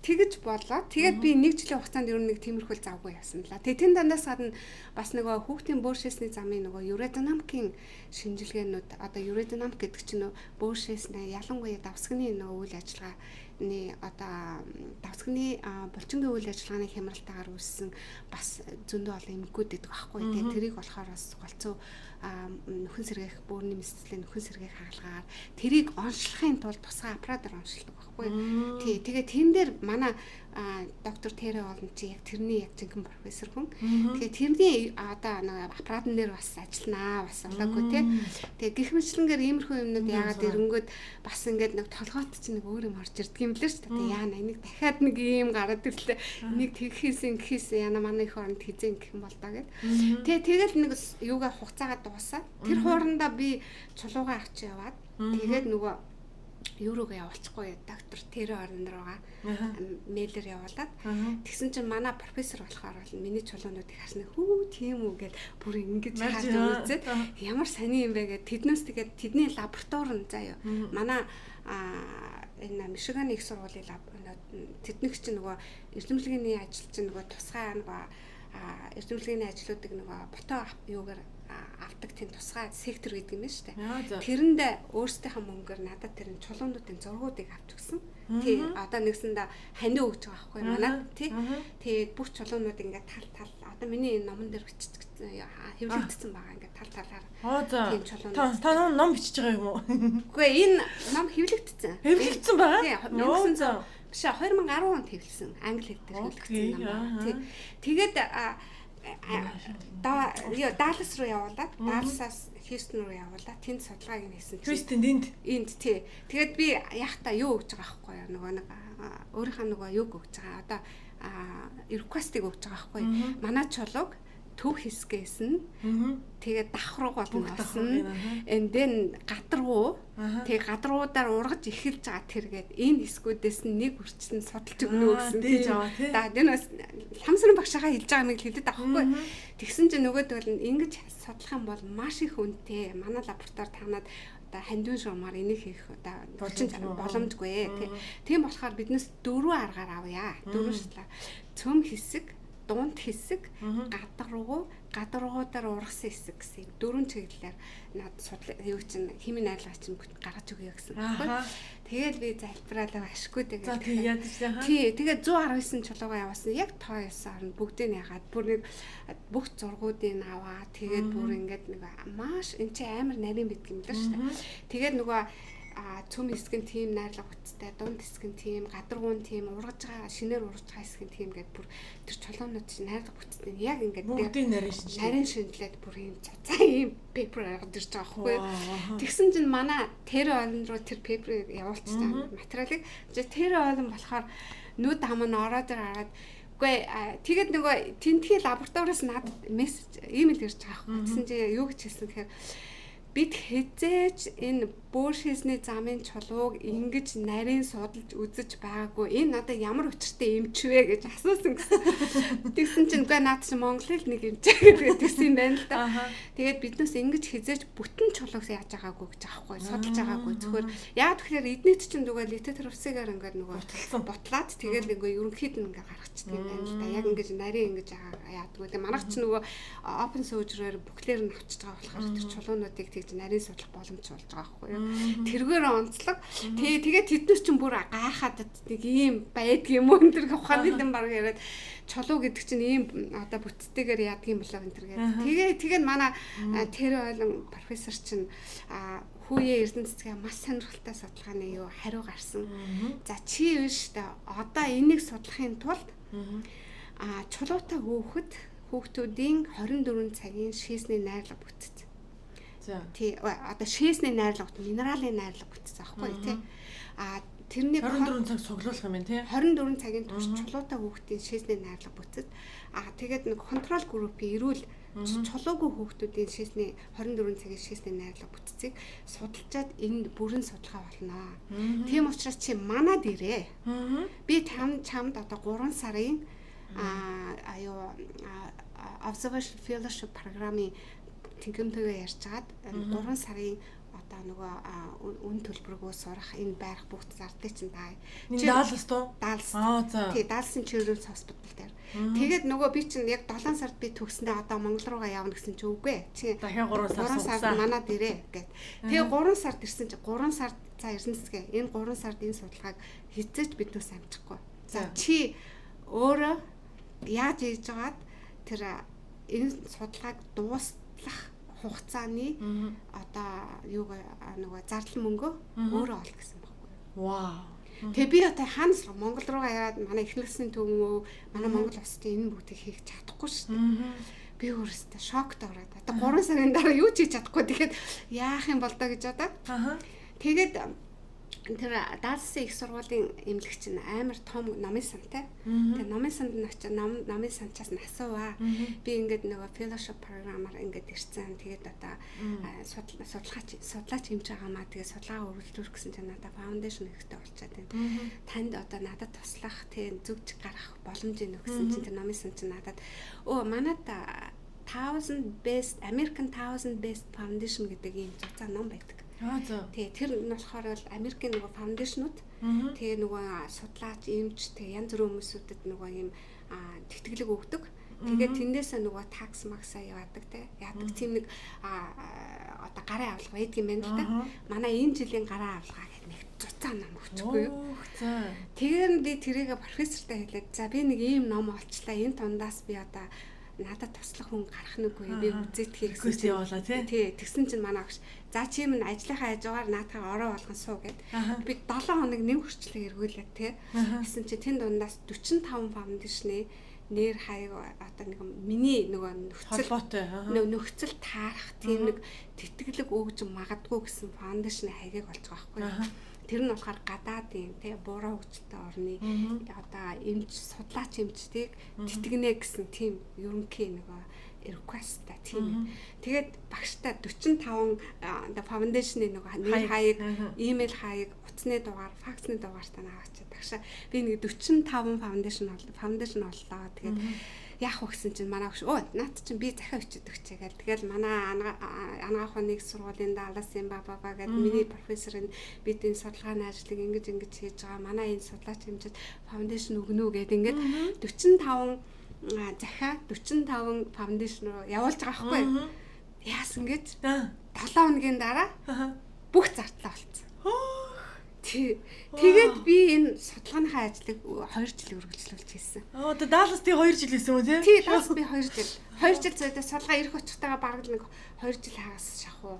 тэгж болоо. Тэгээд би 1 жилийн хугацаанд ер нь нэг тиймэрхүүл завгүй явсан л. Тэгээд тэн дандаас гадна бас нөгөө хүүхдийн бөөр шээсний замын нөгөө юрединамикийн шинжилгээнүүд одоо юрединамик гэдэг чинь бөөр шээснээ ялангуяа давсганы нөгөө үйл ажиллагаа одоо давсганы булчингийн үйл ажиллагааны хямралтаагаар үүссэн бас зөндөө олон эмгэгүүд гэдэг байхгүй тийм тэрийг болохоор бас голцоо нөхөн сэргээх бөөрийн мэсцлийн нөхөн сэргээх хаалгаар тэрийг онцлохын тулд тусгай аппаратаар онцлдог байхгүй тий тэгээ тэн дээр манай доктор Тэрэ олон чи яг тэрний яг жинхэнэ профессор хүн тэгээ тэрний одоо аппаратн дээр бас ажилланаа бас болоогүй тий тэгээ гэх мэтлэнгээр иймэрхүү юмнууд яагаад ирэнгүүд бас ингээд нэг толгойд чинь нэг өөр юм орж ирдэг юм лээ шүү дээ яа нэг дахиад нэг ийм гараад ирлээ нэг тэгхээс яна манай их оронд хизэн гэх юм бол даа гэд тэгээ тэгэл нэг юугаа хугацаагаа дуусаад тэр хоорондоо би чулуугаа авч яваад тэгээд нөгөө юуруугаа явуулчихгүй доктор тэр орон руугаа мэйлэр явуулаад тэгсэн чинь манай профессор болохоор бол миний чулуунуудыг харсна хүү тийм үү гэд бүр ингэж хааж үзээд ямар сони юм бэ гэд тэднээс тэгээд тэдний лаборатори нь заяа манай энэ Мишиганы их сургуулийн тэднийх чинь нөгөө эрдэмтгэлгийн ажил чинь нөгөө тусгай нөгөө эрдэмтгэлгийн ажлуудыг нөгөө бото юугаар авдаг тийм тусгай сектор гэдэг юм байна шүү дээ. Тэрэнд өөрсдийнхөө мөнгөөр надад тэр чулуунуудын зургуудыг авч өгсөн. Тий одоо нэгсэндээ хани өгч байгаа байхгүй манайд тий. Тэгээд бүх чулуунууд ингээд тал одоо миний номон дээр хэвлэгдсэн байгаа ингээд талаар. Тийм чулуунууд. Та ном бичиж байгаа юм уу? Үгүй энэ ном хэвлэгдсэн. Хэвлэгдсэн байгаа? Тий 1900 биш 2010 онд хэвлсэн англи хэл дээр хэвлэгдсэн ном. Тий. Тэгээд Даллас руу явуулаад Далласаас Хьюстон руу явуулаад тэнд судалгааг хийсэн чинь Хьюстон энд тий. Тэгээд би яхта юу өгч байгаа байхгүй юу? Нөгөө нэг өөрийнхөө нөгөө юг өгч байгаа. Одоо реквестиг өгч байгаа байхгүй юу? Манай чулууг төв хэсгээс нь тэгээд давхруу болно болсон. And then гадруу тэгээд гадруудаар ургаж эхэлж байгаа тэргээд энэ хэсгүүдээс нь нэг үрчсэн судалж өгнө гэсэн тийм. За энэ бас хамсрын багшаага хэлж байгаа юм хэлээд авахгүй. Тэгсэн чинь нөгөөдөл нь ингэж судлах юм бол маш их үнэтэй. Манай лаборатори танаад одоо хандивын шуумаар энийг хийх одоо боломжгүй тийм болохоор биднес 4 аргаар авъя. 4 шатлаа. Цөм хэсэг, дунд хэсэг, гадруугуудаар ургасан хэсэг гэсэн 4 чиглэлээр над юу чинь химийн найрлагч нь гаргаж өгье гэсэн байна. Тэгээд би залбираалаа ашгүй тэгээд. За тий яадаг шээ. Тий тэгээд 119 чулуугаа явуулсан. Яг тоо ясаар бүгдийг ягаад бүр нэг бүх зургуудыг аваа. Тэгээд бүр ингээд нэг маш энэ чи амар нарийн бит юм л шүү дээ. Тэгээд нөгөө цөм хэсэг нь тийм найрлага утастай, дунд хэсэг нь тийм, гадаргуун тийм, ургаж байгаа шинээр ургаж байгаа хэсэг нь тийм гэдэг бүр тэр чулуунууд чинь найрлага утастай яг ингээд бүгдийг нарийн шинжлээд бүр юм цацаа юм пейпер гаргаж ирж байгаа байхгүй. Тэгсэн чинь манай тэр олон руу тэр пейперийг явуулчихсан материалыг тэр олон болохоор нүд хам нь ороод ирээд үгүй тэгээд нөгөө тентхийн лабораториос надад мессеж имэйл ирж байгаа байхгүй. Тэгсэн чинь юу гэж хэлсэн гэхээр бид хязээж энэ бөөшисний замын чулууг ингэж нарийн судалж үзэж байгаагүй. Энэ надад ямар учиртай эмч вэ гэж асуусан гэсэн. Тэгсэн чинь үгүй наад чинь Монгол хэл нэг эмч гэдэг тэгсэн юм байна л да. Тэгээд биднээс ингэж хязээж бүтэн чулууг яаж байгаагүй гэж аахгүй судалж байгаагүй. Зөвхөн яг тэгэхээр эднийд чинь зүгээр литератур ингээд нөгөө бутлаад тэгээд ингээ ерөнхийд нь ингээ гаргачихдаг юм байна л да. Яг ингэж нарийн ингэж яадгүй. Тэгээд манайх чинь нөгөө open source-оор бүхлээр нь авчиж байгаа болохоор тэр чулуунуудыг тэгж нарийн судлах боломж болж байгаа байхгүй юу. Тэргээр онцлог. Тэгээд тэднес чинь бүр гайхаад нэг ийм байдаг юм уу энэ төр ухааны юм баг яриад чулуу гэдэг чинь ийм одоо бүтцтэйгээр яадаг юм болоо энэ төр гэдэг. Тэгээд манай тэр ойлон профессор чинь хүүе Эрдэнэ цэцгээ маш сонирхолтой судалгааны юу хариу гарсан. За чи биш та одоо энийг судлахын тулд чулуутай хүүхдүүдийн 24 цагийн шийсний найрлага бүтц. Тий одоо шийсний найрлага, минералын найрлага бүтц аахгүй тий. Тэрний 24 цаг цуглуулах юм байна тий. 24 цагийн турш чулуутай хүүхдийн шийсний найрлага бүтц. Тэгээд нэг контрол группийн эрүүл чулуугүй хүүхдүүдийн шийсний 24 цагийн шийсний найрлага бүтцийг судалжаад энэ бүрэн судалгаа болно. Тийм учраас чи манад ирээ. Би чамд одоо 3 сарын observation fellowship програмын тэнхимтэйгээ ярьжгаад 3 сарын одоо нөгөө үн төлбөргөө сурах энэ байрах бүх зардыг чинь даа. Даллас тоо? Даллас. За. Тий, Далласын Children's Hospital дээр. Тэгээд нөгөө би чинь яг 7 сард би төгснөө одоо Монгол руугаа явна гэсэн чи үгүй. Чи дахиад 3 сард манад ирээ гэд. Тэгээ 3 сард ирсэн чи 3 сард за Эрдэнэцгээ энэ 3 сард энэ судалгааг хийцээж биднээс амжихгүй. За чи өөрөө яаж хийж байгаад тэр энэ судалгааг дуустал хугацааны одоо юу нөгөө зардал мөнгө өөрөө ол гэсэн байхгүй. Вау. Тэгээ би одоо хаанаас Монгол руугаа яваад манай эхнэлсний төвөө манай Монгол улсад энэ бүгдийг хийх чадахгүй шүү дээ. Би өөрөөсөө шокт ороод одоо 3 сарын дараа юу ч хийж чадахгүй. Тэгэхээр яах юм бол доо гэж одоо. Тэгээд тэр Далласын их сургуулийн эмнэлэгч нь амар том номын сантай. Тэгээ номын санд нь очиж номын санчаас нь асууваа. Би ингээд нөгөө fellowship програмаар ингээд ирсэн. Тэгээд одоо судлаач хэмж байгаамаа. Тэгээд судалгаа өргөлдүүлэх гэсэн чинь надад foundation хэрэгтэй болчиход байна. Танд одоо надад туслах тийм зүгж гарах боломжийг өгсөн чинь тэр номын сан чинь надад манад 1000 best American 1000 best foundation гэдэг ийм зузаан ном байдаг. Тий, тэр нь болохоор бол Америкийн нөгөө фаундейшнууд тэгээ нөгөө судлаач, эмч, тэгээ янз бүрийн хүмүүсүүдэд нөгөө ийм тэтгэлэг өгдөг. Тэгээд тэндээсээ нөгөө такс максаа яваадаг те. Яадаг тийм нэг одоо гарын авалга байдаг юм байна л да. Манай энэ жилийн гарын авалгаа гэх нэг зузаан ном өгчихгүй юу. Тэгээд би тэрийг профессортай хэлээд за би нэг ийм ном олчлаа. Энэ тундаас би одоо надад туслах хүн гарах нүггүй би үзэтгэх гэсэн явуулаа тий. Тэгсэн чинь манай агш за чи минь ажлынхаа хажуугаар наатагаа ороо болгон суу гэд. Би 7 хоног нэм хөрчлөө эргүүлээд тий. Гэсэн чи тэн дундаас 45 фаундейшны нэр хаяг одоо нэг миний нөгөө нөхцөл холбоотой. нөхцөл таарах тийм нэг тэтгэлэг өгж магадгүй гэсэн фаундейшны хаягийг олж байгаа байхгүй. Тэр нь болохоор гадаадын тий буураа хөгжилтэй орны одоо эмч судлаач эмчдийг тэтгэнэ гэсэн тийм ерөнхий нөгөө request та тийм. Тэгээд багштай 45 фаундейшны нөгөө нэр хаяг, имэйл хаяг, утасны дугаар, факсны дугаартай наваачаад багшаа би нэг 45 фаундейшн оллоо. Тэгээд яах вэ гэсэн чинь манай багш наад чинь би захиа өчөд өгчээ гэл. Тэгэл манай анагаах нэг сургуулийн Аласын баба гэдэг миний профессор энэ бид энэ судалгааны ажлыг ингэж хийж байгаа. Манай энэ судлаач хэмжээд фаундейшн өгнө үү гэд ингээд 45 захиа 45 фаундейшн руу явуулж байгаа байхгүй. Яасан гэж 7 хоногийн дараа бүх зартлаа болцсон. Тэгээд би энэ судалгааныхаа ажлыг 2 жил үргэлжлүүлж хийсэн. Одоо Даллас тий 2 жил хийсэн үү тий? Тий, Даллас би 2 жил. 2 жил зүйдээ судалгаа ирэх очихтойгоо бараг нэг 2 жил хагас шахуу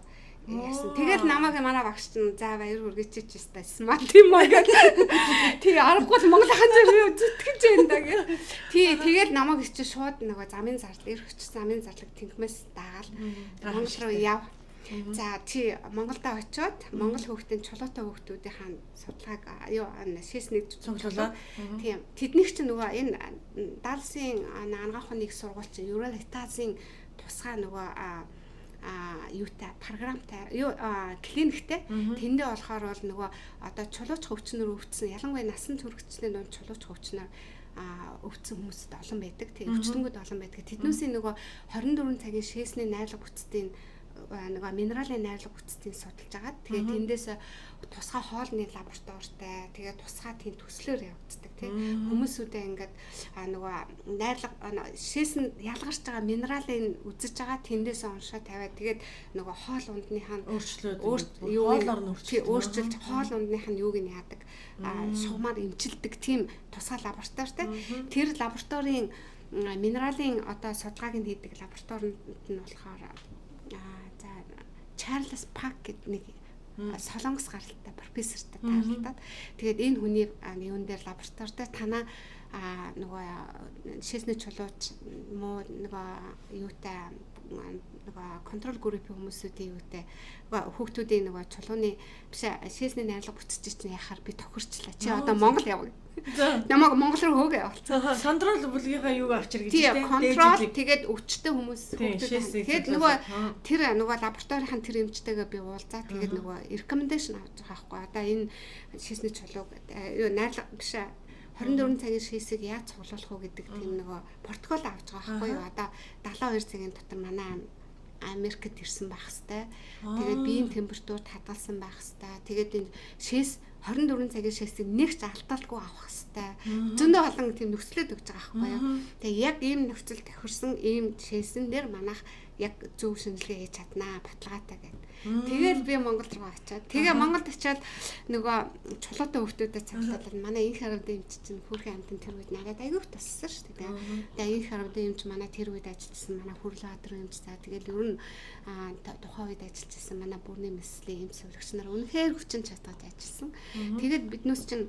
яасан. Тэгээд намайг манай багш чинь за баяр хүргэчих чийстэй смарт юм аа гэдэг. Тий, аргагүй Монголын зэрэг зүтгэж байна да гэх. Тий, тэгээд намайг чи шууд нөгөө замын зарлал ирэх очих замын зарлаг тэнхмээс даагаал Монгол руу яв. За тий Монголдо очиод Монгол хүүхдийн чулуутай хүүхдүүдийн судалгааг шийснэг цуглуулаад тийм тэднийг ч нөгөө энэ Далсын анагаах нэг сургууль чинь Юралитазын тусгай нөгөө юутай програмтай клиниктэй тэндээ болохоор бол нөгөө одоо чулууч хөвчнөр өвчсөн ялангуяа насан туршидчдын дунд чулууч хөвчнөр өвцөн хүмүүсд олон байдаг тийм өвчлөнгүүд олон байдаг тэднүүсийн нөгөө 24 цагийн шийсний найрлага бүтцийн нөгөө минералын найрлага бүтцийг судалж агаад тэгээд тэндээс тусгай хоолны лабораторитай тэгээд тусгай тийм төслөөр явагддаг тийм хүмүүсүүдээ ингээд нөгөө найрлага шээс нь ялгарч байгаа минералын үзэж байгаа тэндээс уншаа тавиад тэгээд нөгөө хоол ундныхаа өөрчлөлт хоол ундных нь юуг нь яадаг шугамар эмчилдэг тийм тусгай лабораторитай тэр лабораторийн минералын одоо судалгааг нь хийдэг лабораторид нь болохоор Чарльз Пак гэдэг нэг солонгос гаралтай профессортай таарлаад тэгээд энэ хүний юун дээр лабораторид танаа нөгөө шийсний чулууч муу нөгөө юутай нөгөө контрол группийн хүмүүсүүдийн юутай хүүхдүүдийн нөгөө чулууны биш шийсний найрлага бүтцэж чинь яхаар би тохирчлаа. Чи одоо Монгол яваа. Намайг Монгол руу хөөгөө явуулсан. Контрол бүлгийнхаа юуг авчир гэж тийм контрол тэгээд өвчтөе хүмүүс тэгээд нөгөө тэр нөгөө лабораторийн тэр эмчтэйгээ би уулзаа тэгээд нөгөө recommendation авч байгаа байхгүй. Одоо энэ шийсний чулууг найрлага биш 24 цагийн шийсийг яаж цуглуулах уу гэдэг тийм нөгөө протокол авч байгаа байхгүй юу. Одоо 72 цагийн дотор манай Америкт ирсэн байх хэвээр. Тэгээд биеийн температур хадгалсан байх хэвээр. Тэгээд энэ шээс 24 цагийн шээсийг нэг ч алдалгүй авах хэвээр. Зөндөө олон тийм нөхцөлөд өгч байгаа байхгүй юу. Тэгээд яг ийм нөхцөл тохирсон ийм шээсэн дээр манайх яг зөв шинжилгээ хийж чаднаа баталгаатай гэдэг. Тэгээд би Монголд руу очиад тэгээ Монголд очиад нөгөө чулуутай хүүхдүүдэд цуглуулад манай инх харгадын эмч чинь хүүхэн амтан тэр үед надад аягүй туссан шүү дээ. Тэгээ инх харгадын эмч манай тэр үед ажилласан манай Хүрлбаатар эмч за тэгээд ер нь тухайн үед ажиллажсэн манай бүрний мэслийн эмч сувлагч нар үнэхээр хүчин чадгаж ажилласан. Тэгээд биднээс чинь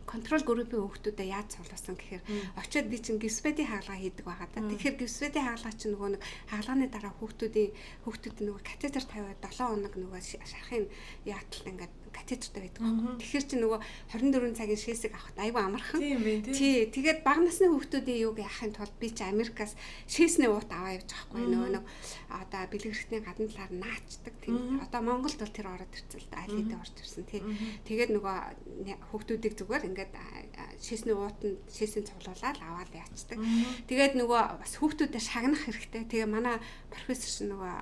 контрол группийн хүүхдүүдэд яаж цуглуулсан гэхээр очиод би чинь гипспедийн хаалгаа хийдэг байгаа да. Тэгэхээр гипспедийн хаалгаа чинь нөгөө нэг хаалгааны дараа хүүхдүүд нөгөө катетер тавиад 7 хоног нөгөө шарахын яаталт ингээд катетертэй байдаг байхгүй. Тэгэхээр чи нөгөө 24 цагийн шээсийг авахд айгүй амархан. Тий. Тэгээд бага насны хүүхдүүдийн юуг яахын тулд би чи Америкаас шээсний уут аваа явж байгаа байхгүй. Нөгөө нэг одоо бэлгэрхтний гадна талаар наачдаг. Тийм. Одоо Монголд бол тэр ороод ирсэн л да. Аль хэдийн орж ирсэн. Тий. Тэгээд нөгөө хүүхдүүдийг зүгээр ингээд шээсний уутанд шээсийн цуглуулаад аваад яачдаг. Тэгээд нөгөө бас хүүхдүүдэд шагнах хэрэгтэй. Тэгээ манай профессор чинь нөгөө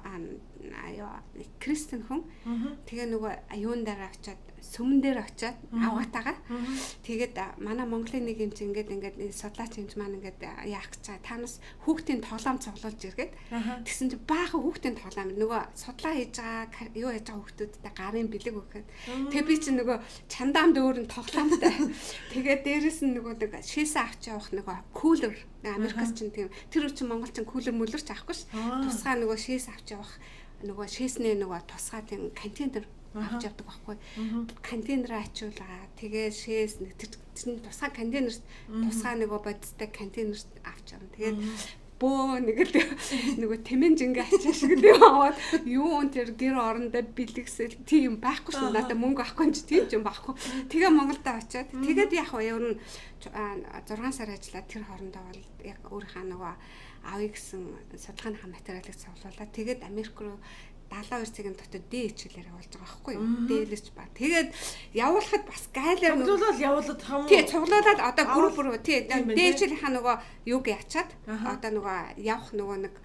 Кристен хүн. Тэгээ нөгөө юун дээр очиад сүмэн дээр очиад аваатаага. Тэгээд манай Монголын нэг юм чи ингээд судлаач юмч маань ингээд яах гэж байгаа. Танаас хүүхдийн тоглоом цуглуулж иргээд тэгсэн чи баахан хүүхдийн тоглоом нөгөө судлаа хийж байгаа юу хийж байгаа хүүхдүүдтэй гарын бэлэг өгөхөд. Тэгээ би чи нөгөө чандаам дөөрн тоглоомтой. Тэгээд дээрэс нь нөгөө шээсээ авч явах нөгөө кулер Америкас чинь тийм тэр үчин Монгол чинь кулер мөлөрч авахгүй ш. Тусгай нөгөө шээс авч явах нөгөө шээснээ нөгөө тусгай тийм контейнер авч явдаг байхгүй. Контейнераа ачуулаа. Тэгээ шээс нэг тэр тусгай контейнерт тусгай нөгөө бодистой контейнерт авч явна. Тэгээд бөө нэг л нөгөө тэмэн жингээ ачаа шиг л яваад юу тэр гэр орондоо бэлгэсэл тийм байхгүй шүү. Надад мөнгө авахгүй юм чи тийм ч юм байхгүй. Тэгээ Монголдо очиод тэгээд яг ер нь 6 сар ажиллаад тэр хоорондоо бол яг өөрийнхөө нөгөө авъя гэсэн судалгааны материалыг цуглуулад тэгээд Америк руу 72 цагийн дотор D хичээлээр явуулж байгаа байхгүй юу? Дээлж ба. Тэгээд явуулахад бас гайлаар цуглуулаад явуулаад хам. Тий, цуглуулаад одоо групп руу тий D хичээлийнхаа нөгөө юуг ячаад одоо нөгөө явах нөгөө нэг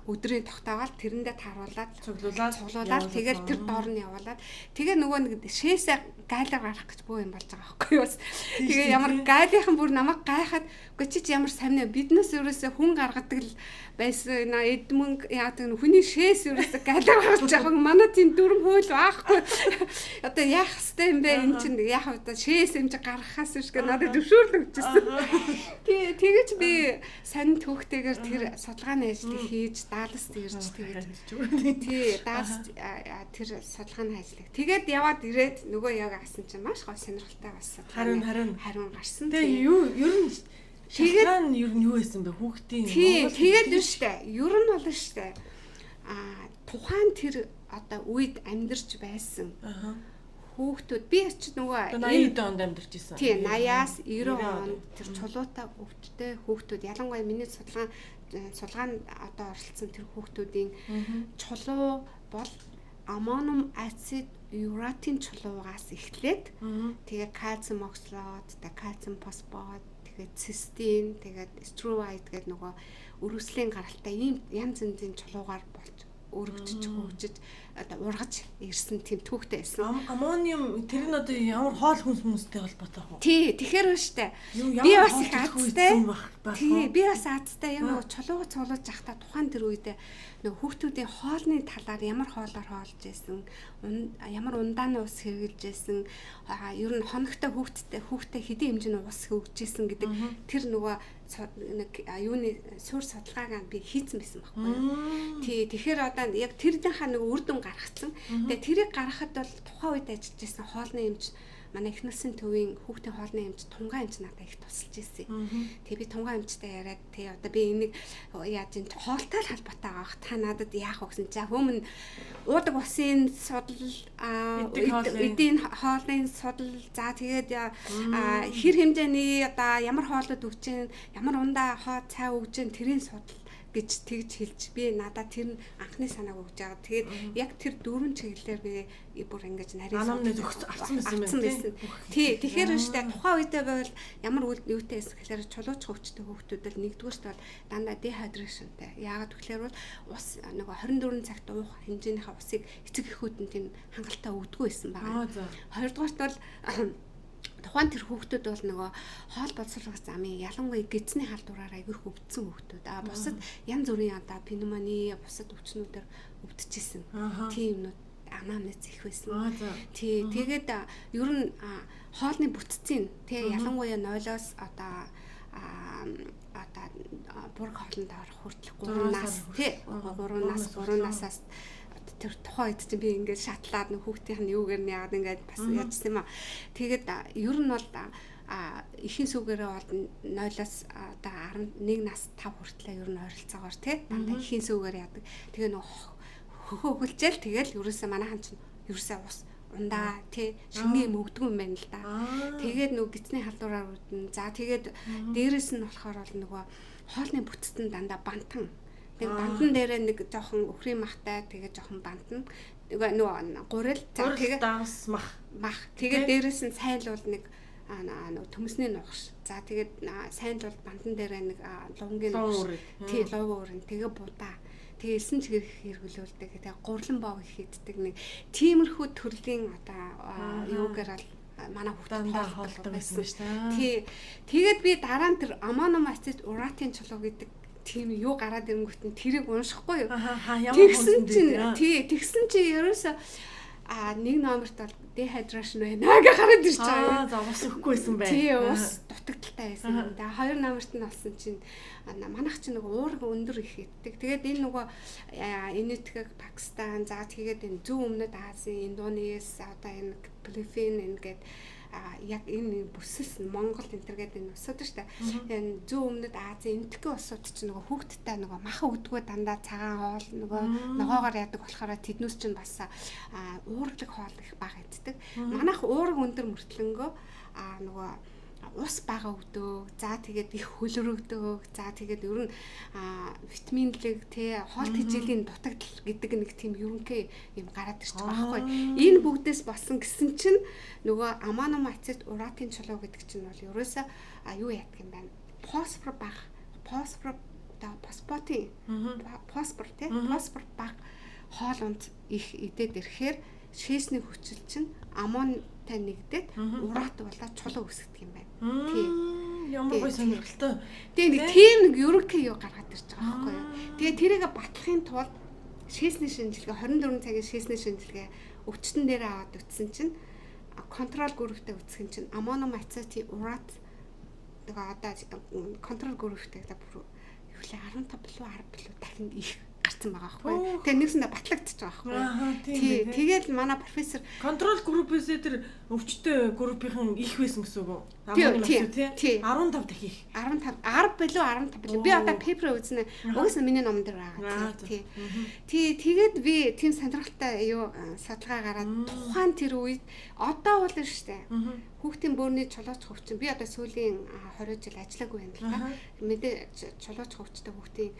өдрийн тогтоогоод тэрэндээ тааруулаад цуглуулаад тэгээд тэр доор нь явуулаад тэгээ нөгөө нэг шээсээ гайлаар гарах гэж бөө юм болж байгаа байхгүй юу? Тэгээ ямар гайлынхан бүр намайг гайхаад үгүй чи ямар сайн биднээс ерөөсөө хүн гаргадаг л байсан эдмөнг яадаг хүний шээс ерөөсөө гайлаар гаргаж байгаа манай тийм дүрм хууль байхгүй. Одоо яах хэвтэй юм бэ эн чинь яах вэ шээс юм чи гаргахаас биш гэ надад зөвшөөрлөгчсөн. Тэгээд би сонин төвхтэйгээр тэр судалгааны ажлыг хийж даалс ирж тэгээд тий даалс тэр судалгааны ажлыг тэгээд яваад ирээд нөгөө яг асан чинь маш гоо сонирхолтой бас харин гарсан. Тэгээ юу ер нь тэгээд ер нь юу байсан бэ хүүхдийн тэгээд нь штэ ер нь болно штэ тухайн тэр одоо үед амьдарч байсан хүүхдүүд би ч нөгөө 80-д онд амьдарч исэн. Тий 80-аас 90 онд тэр чулуутай өвчтэй хүүхдүүд ялангуяа миний судалгаанд одоо оролцсон тэр хүүхдүүдийн чулуу бол аммониум ацид юратин чулуугаас эхлээд тэгээ кальциум оксалат, кальциум фосфат, тэгээд цистин, тэгээд стероид гэдэг нөгөө өрөвслийн гаралтай ийм янз янзын чулуугаар болж өргөжж хөгжиж одоо ургаж ирсэн тийм түүхтэй байсан. Аммониум тэр нь одоо ямар хоол хүнстэй холбоотой вэ? Тий, тэгэхээр штэ. Би бас их азтай. Тий, би бас азтай юм уу чулууг цуглуулж явахдаа тухайн тэр үедээ нөгөө хүүхдүүдийн хоолны талаар ямар хоолоор хоолж байсан, ямар ундааны ус хэрглэж байсан, ер нь хоногтой хүүхдээ хэдийн хэмжээний ус хөвж байсан гэдэг тэр нөгөө нэг юуны суурь судалгааг би хийцэн байсан байхгүй. Тий, тэгэхээр одоо яг тэрнийхээ нэг үр дүн гаргацсан. Тэгээ тэрийг гаргахад бол тухайн үед ажиллаж байсан хоолны эмч манай их насны төвийн хүүхдийн хоолны эмч тунгаан эмч надад их тусалж ирсэн. Тэгээ би тунгаан эмчтэй яриад тий одоо би энийг яаж ин хоолтой л холбоотой байгаа. Та надад яах вэ гэсэн чинь хүмүүн уудаг усын судал эдийн хоолны судал за тэгээд хэр хэмжээний одоо ямар хоолод өгч जैन ямар ундаа хоо цай өгж जैन тэрийн судал гэж тэгж хэлж би надад тэр анхны санааг өгж байгаа. Тэгээд яг тэр дөрвөн чиглэлээр би бүр ингэж нарийн авсан байсан. Тий, тэгэхээр үүштэй тухайн үедээ бол ямар юутай байсан гэхээр чулууч хөвчтэй хүүхдүүд л нэгдүгээрт бол дандаа dehydration-тай. Яагаад гэхээр бол ус нөгөө 24 цагт уух хэмжээнийхээ усыг эцэг эхүүдэн тийм хангалттай өгдөггүй байсан байгаа. Хоёрдугаарт бол тухайн тэр хүүхдүүд бол нөгөө хоол боловсруулах замын ялангуяа гидсний халдвараар аягүй хөвдсөн хүүхдүүд. Бусад янз бүрийн одоо пневмони, бусад өвчнүүдээр өвдөжсэн. Тийм юмнууд анамнез их байсан. Тий, тэгээд ер нь хоолны бүтцийн тий ялангуяа 0-оос одоо бург хоолнд орох хүртэл 3 нас тий 3 насаас тэр тухайн үед чинь би ингээд шатлаад нэг хүүхдийн юугаар нь яагаад ингээд бас яжсан юм аа. Тэгээд ер нь бол ихийн сүгээрээ бол 0-оос одоо 11 нас 5 хүртэл ер нь ойролцоогоор тий дандаа ихийн сүгээр яадаг. Тэгээ нөгөө хөхөглжэл тэгэл ерөөсөө манайхан чинь ерөөсөө ус ундаа тий шингээ мөгдгөө юм байна л да. Тэгээд нөгөө гидсний халдвараар үүдэн. За тэгээд дээрэс нь болохоор бол нөгөө хоолны бүтцэн дандаа бантан. Тэгээд бантан дээрээ нэг жоохон өхрийн махтай тэгээд жоохон бантан. Нөгөө гурил за тэгээд давс мах. Тэгээд дээрэс нь сайл бол нэг төмөсний нугш. За тэгээд сайн бол бантан дээрээ нэг лунгийн нугш. Тий луг уурын тэгээ будаа. Тэгээ элсэн чигээр хэрэглүүлдэг. Тэгээ гурлан боог хийддэг нэг тиймэрхүү төрлийн одоо юугаар бол манай хүүхдэд хоолдог байсан шүү дээ. Тий. Тэгээд би дараа нь тэр аммониум ацид уратин чулуу гэдэг тийм юу гараад ирэнгүүт нь тэрийг уншихгүй юу. Тэгсэн чинь ерөөсөө нэг номерт бол dehydration байна гэж гараад ирж байгаа. За ус өгөхгүй байсан байх. Тий ус дутагдaltaй байсан юм да. 2 намарт нь болсон чинь манайх чинь нэг уурга өндөр их иддэг. Тэгээд энэ нөгөө Инуитгэг Пакистан за тэгээд энэ зүүн өмнөд Азийн, Индонез, одоо энэ Филиппин ингээд яг энэ бүсэлс Монгол энтергээд энэ усууд шүү дээ. Энэ зүүн өмнөд Азийн энтхэн усууд чинь нөгөө хүүхдтэй нөгөө маха өгдгөө дандаа цагаан хоол нөгөө ногоогоор яадаг болохоор тэднүүс чинь бас уурглаг хоол их бага иддэг. Манайх уурга өндөр мөртлөнгөө нөгөө ус бага өгдөг. За тэгээд их хөлөрөгдөг. За тэгээд ер нь витаминлэг те хоол тэжээлийн дутагдал гэдэг нэг тийм ерөнхий юм гараад ирж байгаа байхгүй. Энэ бүгдээс болсон гэсэн чинь нөгөө амоном ацет уратын чулуу гэдэг чинь бол ерөөсөө юу яадаг юм байна. Фосфор бага. Фосфор фосфотын фосфор те фосфор бага хоол унд их идээд ирэхээр шээсний хүчил чинь амонтай нэгдээд урат болоод чулуу үүсгдэг юм байна. Тийм. Ямар гоё сонирхолтой. Тэгээ нэг тийм нэг ерөнхий юу гаргаад ирж байгаа байхгүй юу. Тэгээ тэрийг батлахын тулд шээсний шинжилгээ 24 цагийн шээсний шинжилгээ өвчтөн дээр аваад үтсэн чинь контрол групптэй үтсгэн чинь амоном ацетийн урат тэгээ одоо контрол групптэй одоо бүр юу лээ 15 билүү 10 билүү дахин их гарсан байгаа байхгүй. Тэгээ нэгсэндээ батлагдчих байгаа байхгүй. Тэгээд манай профессор контрол группээс тэр өвчтөе группийн их байсан гэсэн үг үү? Амоном ацет тий 15 дахин их. 15 10 билүү 15 билүү. Би одоо пепер үзнэ. Угсаа миний номон дээр байгаа. Тий. Тэгээд би тийм сонирхолтой юу судалгаа гараад тухайн тэр үед одоо бол штэ. Хүүхдийн бөөрийн чулууч хөвчин би одоо сүүлийн 20 жил ажиллаагүй юм л та. Мэдээ чулууч хөвчтэй хүүхдийн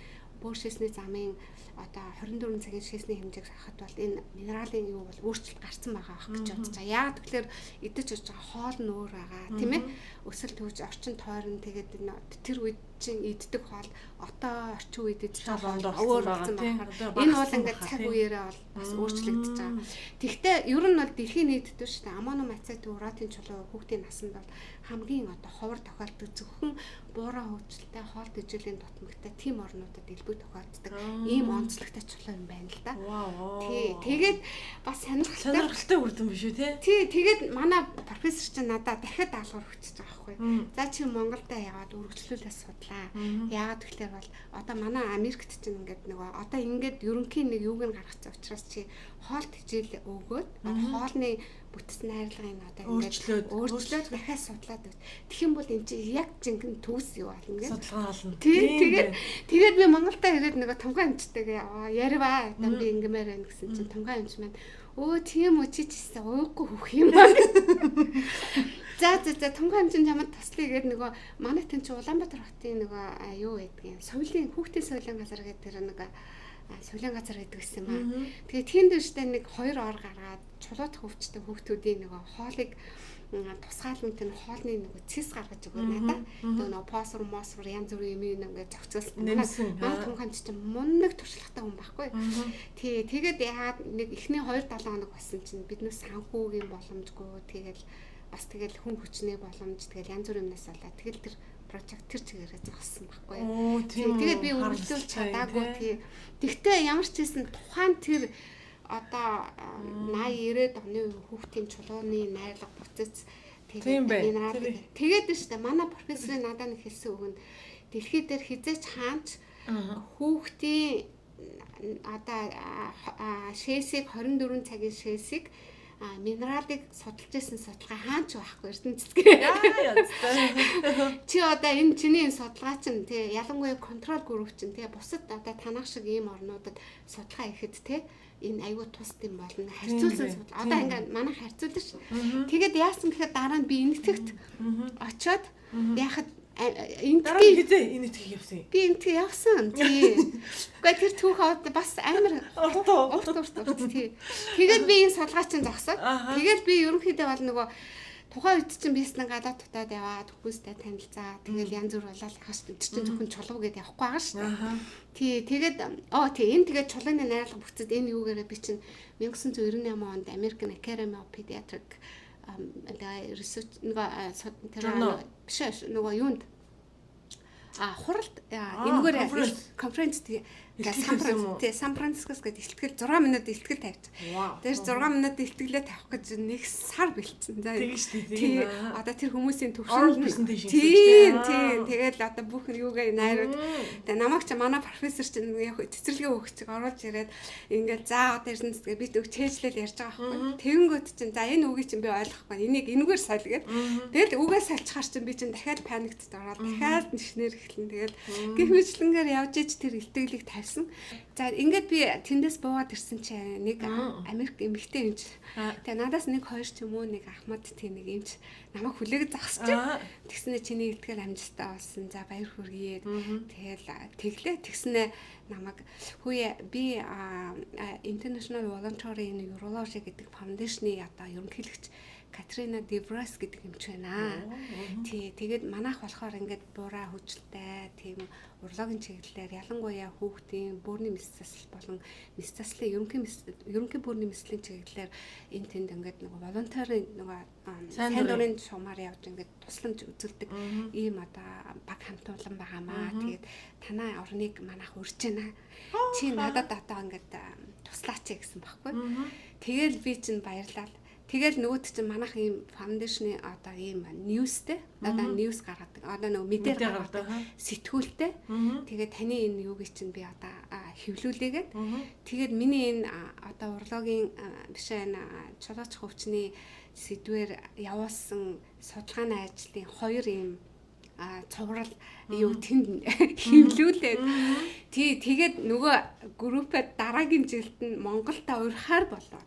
бөөр шээсний замын одоо 24 цагийн шээсний хэмжээг харахад бол энэ минералын юу бол өөрчлөлт гарсан байгаа ах гэж бодож байгаа. Яагаад тэгэхээр идэж ууж байгаа хоол нь өөр байгаа тийм ээ. Өсөл төвж орчин тойрон тэгээд тэр үед чинь иддэг хоол одоо орчин үед идэж байгаа өөр болсон байна. Энэ бол ингээд цаг үеэрээ бол бас өөрчлөгдөж байгаа. Тэгвэл ер нь бол дэлхийн нийтэд шүү дээ. Амоном ацет уратын чулуу хүүхдийн насанд бол хамгийн одоо ховор тохиолддог зөвхөн буураа хөвчлөлтэй хоол тэжээлийн дутмагтай тийм орнуудад илбэг тохиолддог. Ийм онцлогтой чулуу юм байна л да. Тий. Тэгээд бас сонирхолтой үрдэн биш үү те? Тий. Тэгээд манай профессор чинь надад дахиад даалгавар өгч байгаа байхгүй. За чи Монголдо яваад үргэлжлүүлээ судлаа. Яагаад гэвэл бол одоо манай Америкт чинь ингээд нөгөө одоо ингээд ерөнхийн нэг юуг нь гаргацсан учраас чи хоол тэжээл өгөөд хоолны бүтэц найрлагын одоо ингээд өөрчлөөд дахиад судлаад байна. Тэгэх юм бол энэ чи яг жинхэнэ төвс юу болно гэж судалгаа болно. Тэгээд би Монголдо ирээд нөгөө тунгаан эмчтэйгээ ярива. Одоо би ингэмээр байна гэсэн чинь тунгаан эмч маань өө тийм үү чи чисээ ууггүй хөх юм аа. За тунгаан эмч чамд туслая гэдэг нөгөө манай тэн чи Улаанбаатар хотын нөгөө юу гэдгийг соёлын хүүхдийн соёлын газар гэдэг тэр нөгөө соёлын газар гэдэг гэсэн юм аа. Тэгээд тийм дэвштэй нэг 2 ор гаргаад чулуут хөвчтэй хүүхдүүдийн нөгөө хоолыг тусгаалan тэр хоолны нөгөө цэс гаргаж өгөө надаа. Тэгээ нөгөө фосфор, мосфор янз бүрийн юм ингээд зохицуулсан. Манай тунгаан чинь мундаг туршлагатай хүн байхгүй. Тэгээд яагаад нэг эхний 2-7 хоног болсон чинь биднээс санхүүгийн боломжгүй тэгэл бас тэгэл хүн хүчний боломж тэгэл янз бүрийн юмнаас болоо. Тэгэл тэр прожект тэр чигээрээ зогссон байхгүй. Тэгээд би үргэлжлүүлж чадаагүй. Тэгтээ ямар ч хэсэн тухайн тэр одоо 80 90-ад оны хүүхдийн чулууны найрлага процесс тэгээд штэ манай профессорын надад нэг хэлсэн үг нь дэлхий дээр хизээч хаанч хүүхдийн одоо шээсийг 24 цагийн шээсийг минералыг судалж ирсэн судалгаа хаанч байхгүй ертөнцийн. Чи одоо энэ чиний судалгаа чинь тий ялангуяа контрол групп чинь тий бусад одоо танах шиг ийм орнуудад судалгаа ихэд тий энэ аюу тусд юм болно харьцуулсан судалгаа. Одоо ингээд манайх харьцуулж ш. Тэгээд яасан гэхээр дараа нь би энэтхэгт очиод яхад энэтхэг хизээ энэтхэг явсан. Би энэтхэг явсан. Тий. Гэхдээ тэр түүх бас амар урт тий. Тэгээд би энэ судалгаа чинь зогсоод тэгээд би ерөнхийдөө бол нөгөө тухайн үед чинь бизнес гадаад tutаад яваад хүмүүстэй танилцаа. Тэгэл янз бүр болоод хас чинь зөвхөн чулуу гэдээ явахгүй байгаа шүү дээ. Тий, тэгээд энэ тэгээд чулууны найрлага бүтэд энэ юугаараа би чинь 1998 онд American Academy of Pediatric research нөгөө тэр биш нөгөө юунд хуралд энэгээр конференц Сан Францискос гэдэг ихтгэл 6 минут ихтгэл тавьчих. Тэр 6 минут ихтгэлээ тавих гэж нэг сар бэлдсэн. За тийм. Одоо тэр хүмүүсийн төвшин тийм. Тэгээд одоо бүх юугаа найрууд. Тэгээ намайг ч манай профессор чинь яг цэцэрлэгээ өгч оруулж ирээд ингээд за одоо ирсэн зүгээ бид өг чэйжлэл ярьж байгаа байхгүй. Тэгэнгүүт чинь за энэ үгийг чинь би ойлгохгүй. Энийг энэгээр соль гээд. Тэгэл үгээ сольчихаар чинь би чинь дахиад паникт ороод дахиад нишнэр эхлэн. Тэгэл гих мэтлэнгээр явж иж тэр илтгэлийг тавьсан. За ингээд би тэндээс буугаад ирсэн чинь нэг Америк эмэгтэй юмч. Тэгээ надаас нэг хоёр ч юм уу нэг Ахмад тийм нэг юмч намайг хүлээгээд зогсож. Тэгснэ чиний илтгэл амжилттай болсон. За баяр хүргэе. Тэглээ тэгснэ намайг хөөе би International Voluntary Urology гэдэг фаундейшны одоо ерөнхийлөгч Катрина Деврас гэдэг юмч байна. Тэгээд манайх болохоор ингээд буураа хүчтэй тийм урологийн чиглэлээр ялангуяа хүүхдийн бөөрийн мэс засал болон мэс заслын ерөнхий бөөрийн мэслийн чиглэлээр энэ тэнд ингээд нэг волонтери нэг сайн дурын сумаар явж ингээд тусламж үзүүлдэг ийм одоо баг хамтуулан байгаамаа. Тэгээд танай орныг манайх урьж байна. Чи надад одоо ингээд туслаач гэсэн байхгүй. Тэгэл би чинь баярлал. Тэгэл нөгөөд чинь манайх ийм фаундейшны одоо ийм ньюстэй одоо ньюс гаргадаг. Одоо нөгөө мэдээр гаргадаг сэтгүүлтэй. Тэгээд таны энэ юуг чинь би одоо хэвлүүлээгээд тэгээд миний энэ одоо урологийн биш энэ чулууч хөвчний сэдвээр явуулсан судалгааны ажлын 2 ийм цуврал юу тэнд хөвлүүлээд тэгээд нөгөө группэд дараагийн жилд нь Монголда урьхаар болоо.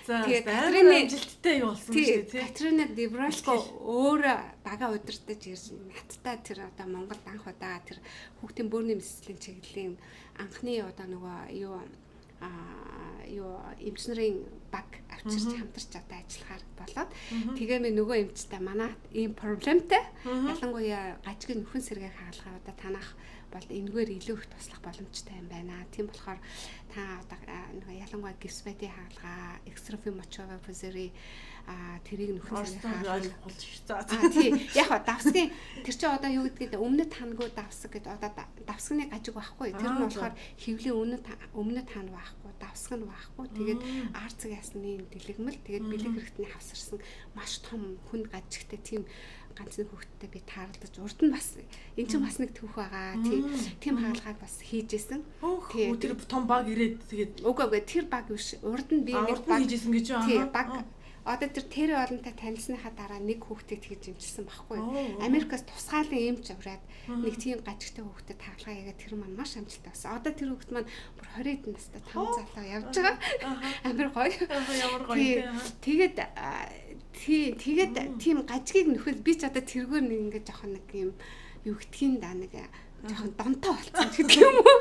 Тэгээд Катрины амжилттай юу болсон шүү дээ. Катрина Девраско өөрөө бага удирдах ирсэн. Надтай тэр одоо Монголд анх удаа тэр хүүхдийн бөөрийн мэслийн чиглэлийн анхны одоо нөгөө юу эмчнэрийн баг авчирч хамтарч одоо ажиллахаар болоод тэгээ би нөгөө эмчтэй манай ийм проблемтэй ялангуяа гажиг нөхөн сэргээ хаалгаа одоо танах бол энэгээр илүү их туслах боломжтой юм байна. Тийм болохоор та одоо нөгөө ялангуяа гисбэди хаалгаа, экстрофи мочова фузери тэрийг нөхөн сэргээ хаалгаа. Тийм яг давсгийн тэр чинь одоо юу гэдгийг өмнөд ханагуу давсаг гэдэг одоо давсгны гажиг байхгүй. Тэр нь болохоор хөвлийн өмнөд ханаг байхгүй, давсаг нь байхгүй. Тэгээд арцэг ясны дэлгэмэл тэгээд бэлэг хэрэгтний хавсарсан маш том хүнд гажигтай тийм ганцны хүүхдтэй би таарлаж урд нь бас эн чинь бас нэг түүх байгаа. Тийм хаалгааг бас хийжсэн. Тэр том баг ирээд тэгээд үгүй тэр баг биш. Урд нь би нэг баг хийжсэн гэж байна. Тийм баг одоо тэр олонтой танилцсныхаа дараа нэг хүүхдэд хийж имжилсэн байхгүй. Америкаас тусгаалan эмч аваад нэг тийм гажигтай хүүхдэд хаалгаа яагаад тэр маань маш амжилттай болсон. Одоо тэр хүүхд маань бүр 20-д настай 5 залуу явж байгаа. Амар гоё. Ямар гоё. Тэгээд тийм гажгийг нөхөл би ч одоо тэргээр нэг ингээд жоохон нэг юм юу гэдгийг да нэг жоохон донтой болцсон гэдэг юм уу.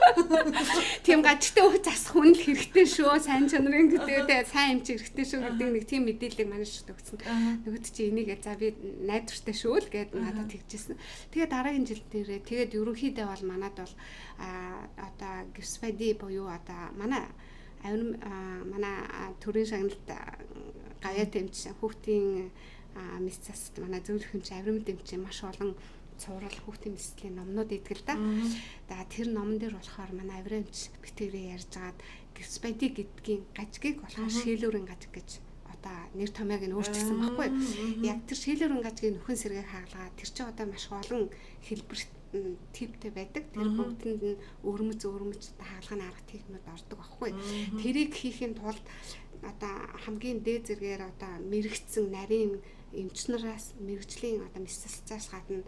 Тийм гажигтай өөх засах хүн л хэрэгтэй шүү. Сайн чанарын гэдэг сайн эмч хэрэгтэй шүү гэдэг нэг тийм мэдээллийг манай шууд өгсөн. Нөгөөд чи энийг за би найдвартай шүү л гээд надад тэгжсэн. Тэгээд дараагийн жилд нэрээ тэгээд ерөнхийдөө бол манад бол одоо гисбэди буюу одоо манай төрийн шагналд гавьяа тэмч хүүхдийн мэс цаст манай зөвлөх хэмж авирмын тэмч маш олон цуврал хүүхдийн мэслийн номнууд идэг л да. Тэр номон дээр болохоор манай авирмч битгэрээ ярьж агаад гисбэди гэдгийн гажгийг болохоор шийлүүрийн гажиг гэж одоо нэр томьёог нь өөрчилсөн байхгүй. Яг тэр шийлүүрийн гажгийн нөхөн сэргээ хаалгаа тэр чинь одоо маш олон хэлбэрт типтэй байдаг. Тэр бүгдэнд нь өрмөц хаалганы арга техникүүд ордог байхгүй. Тэрийг хийхин тулд одоо хамгийн дээд зэргээр одоо мэрэгцэн нарийн эмч нараас мэрэгжлийн одоо мэсэлцээс гадна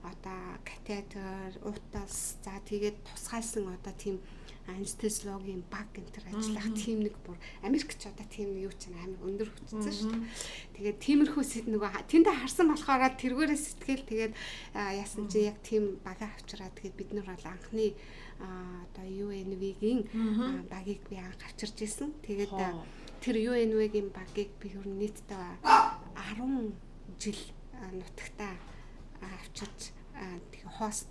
одоо катетер, утас за тэгээд тусгайлсан одоо тийм анестезиологийн баг гэнтэр ажиллах тийм нэг бүр Америкч одоо тийм юу ч амар өндөр хүчтэй шүү дээ. Тэгээд тиймэрхүү нөгөө тэндээ харсан болохоор тэргээрээ сэтгэл тэгээд яасан чи яг тийм бага авчираа тэгээд бид нар бол анхны одоо UNV-гийн багийг би анх авчирж исэн. Тэгээд тэр UNV-гийн багийг би ер нь нийтдээ 10 жил нутагтаа авчирч хост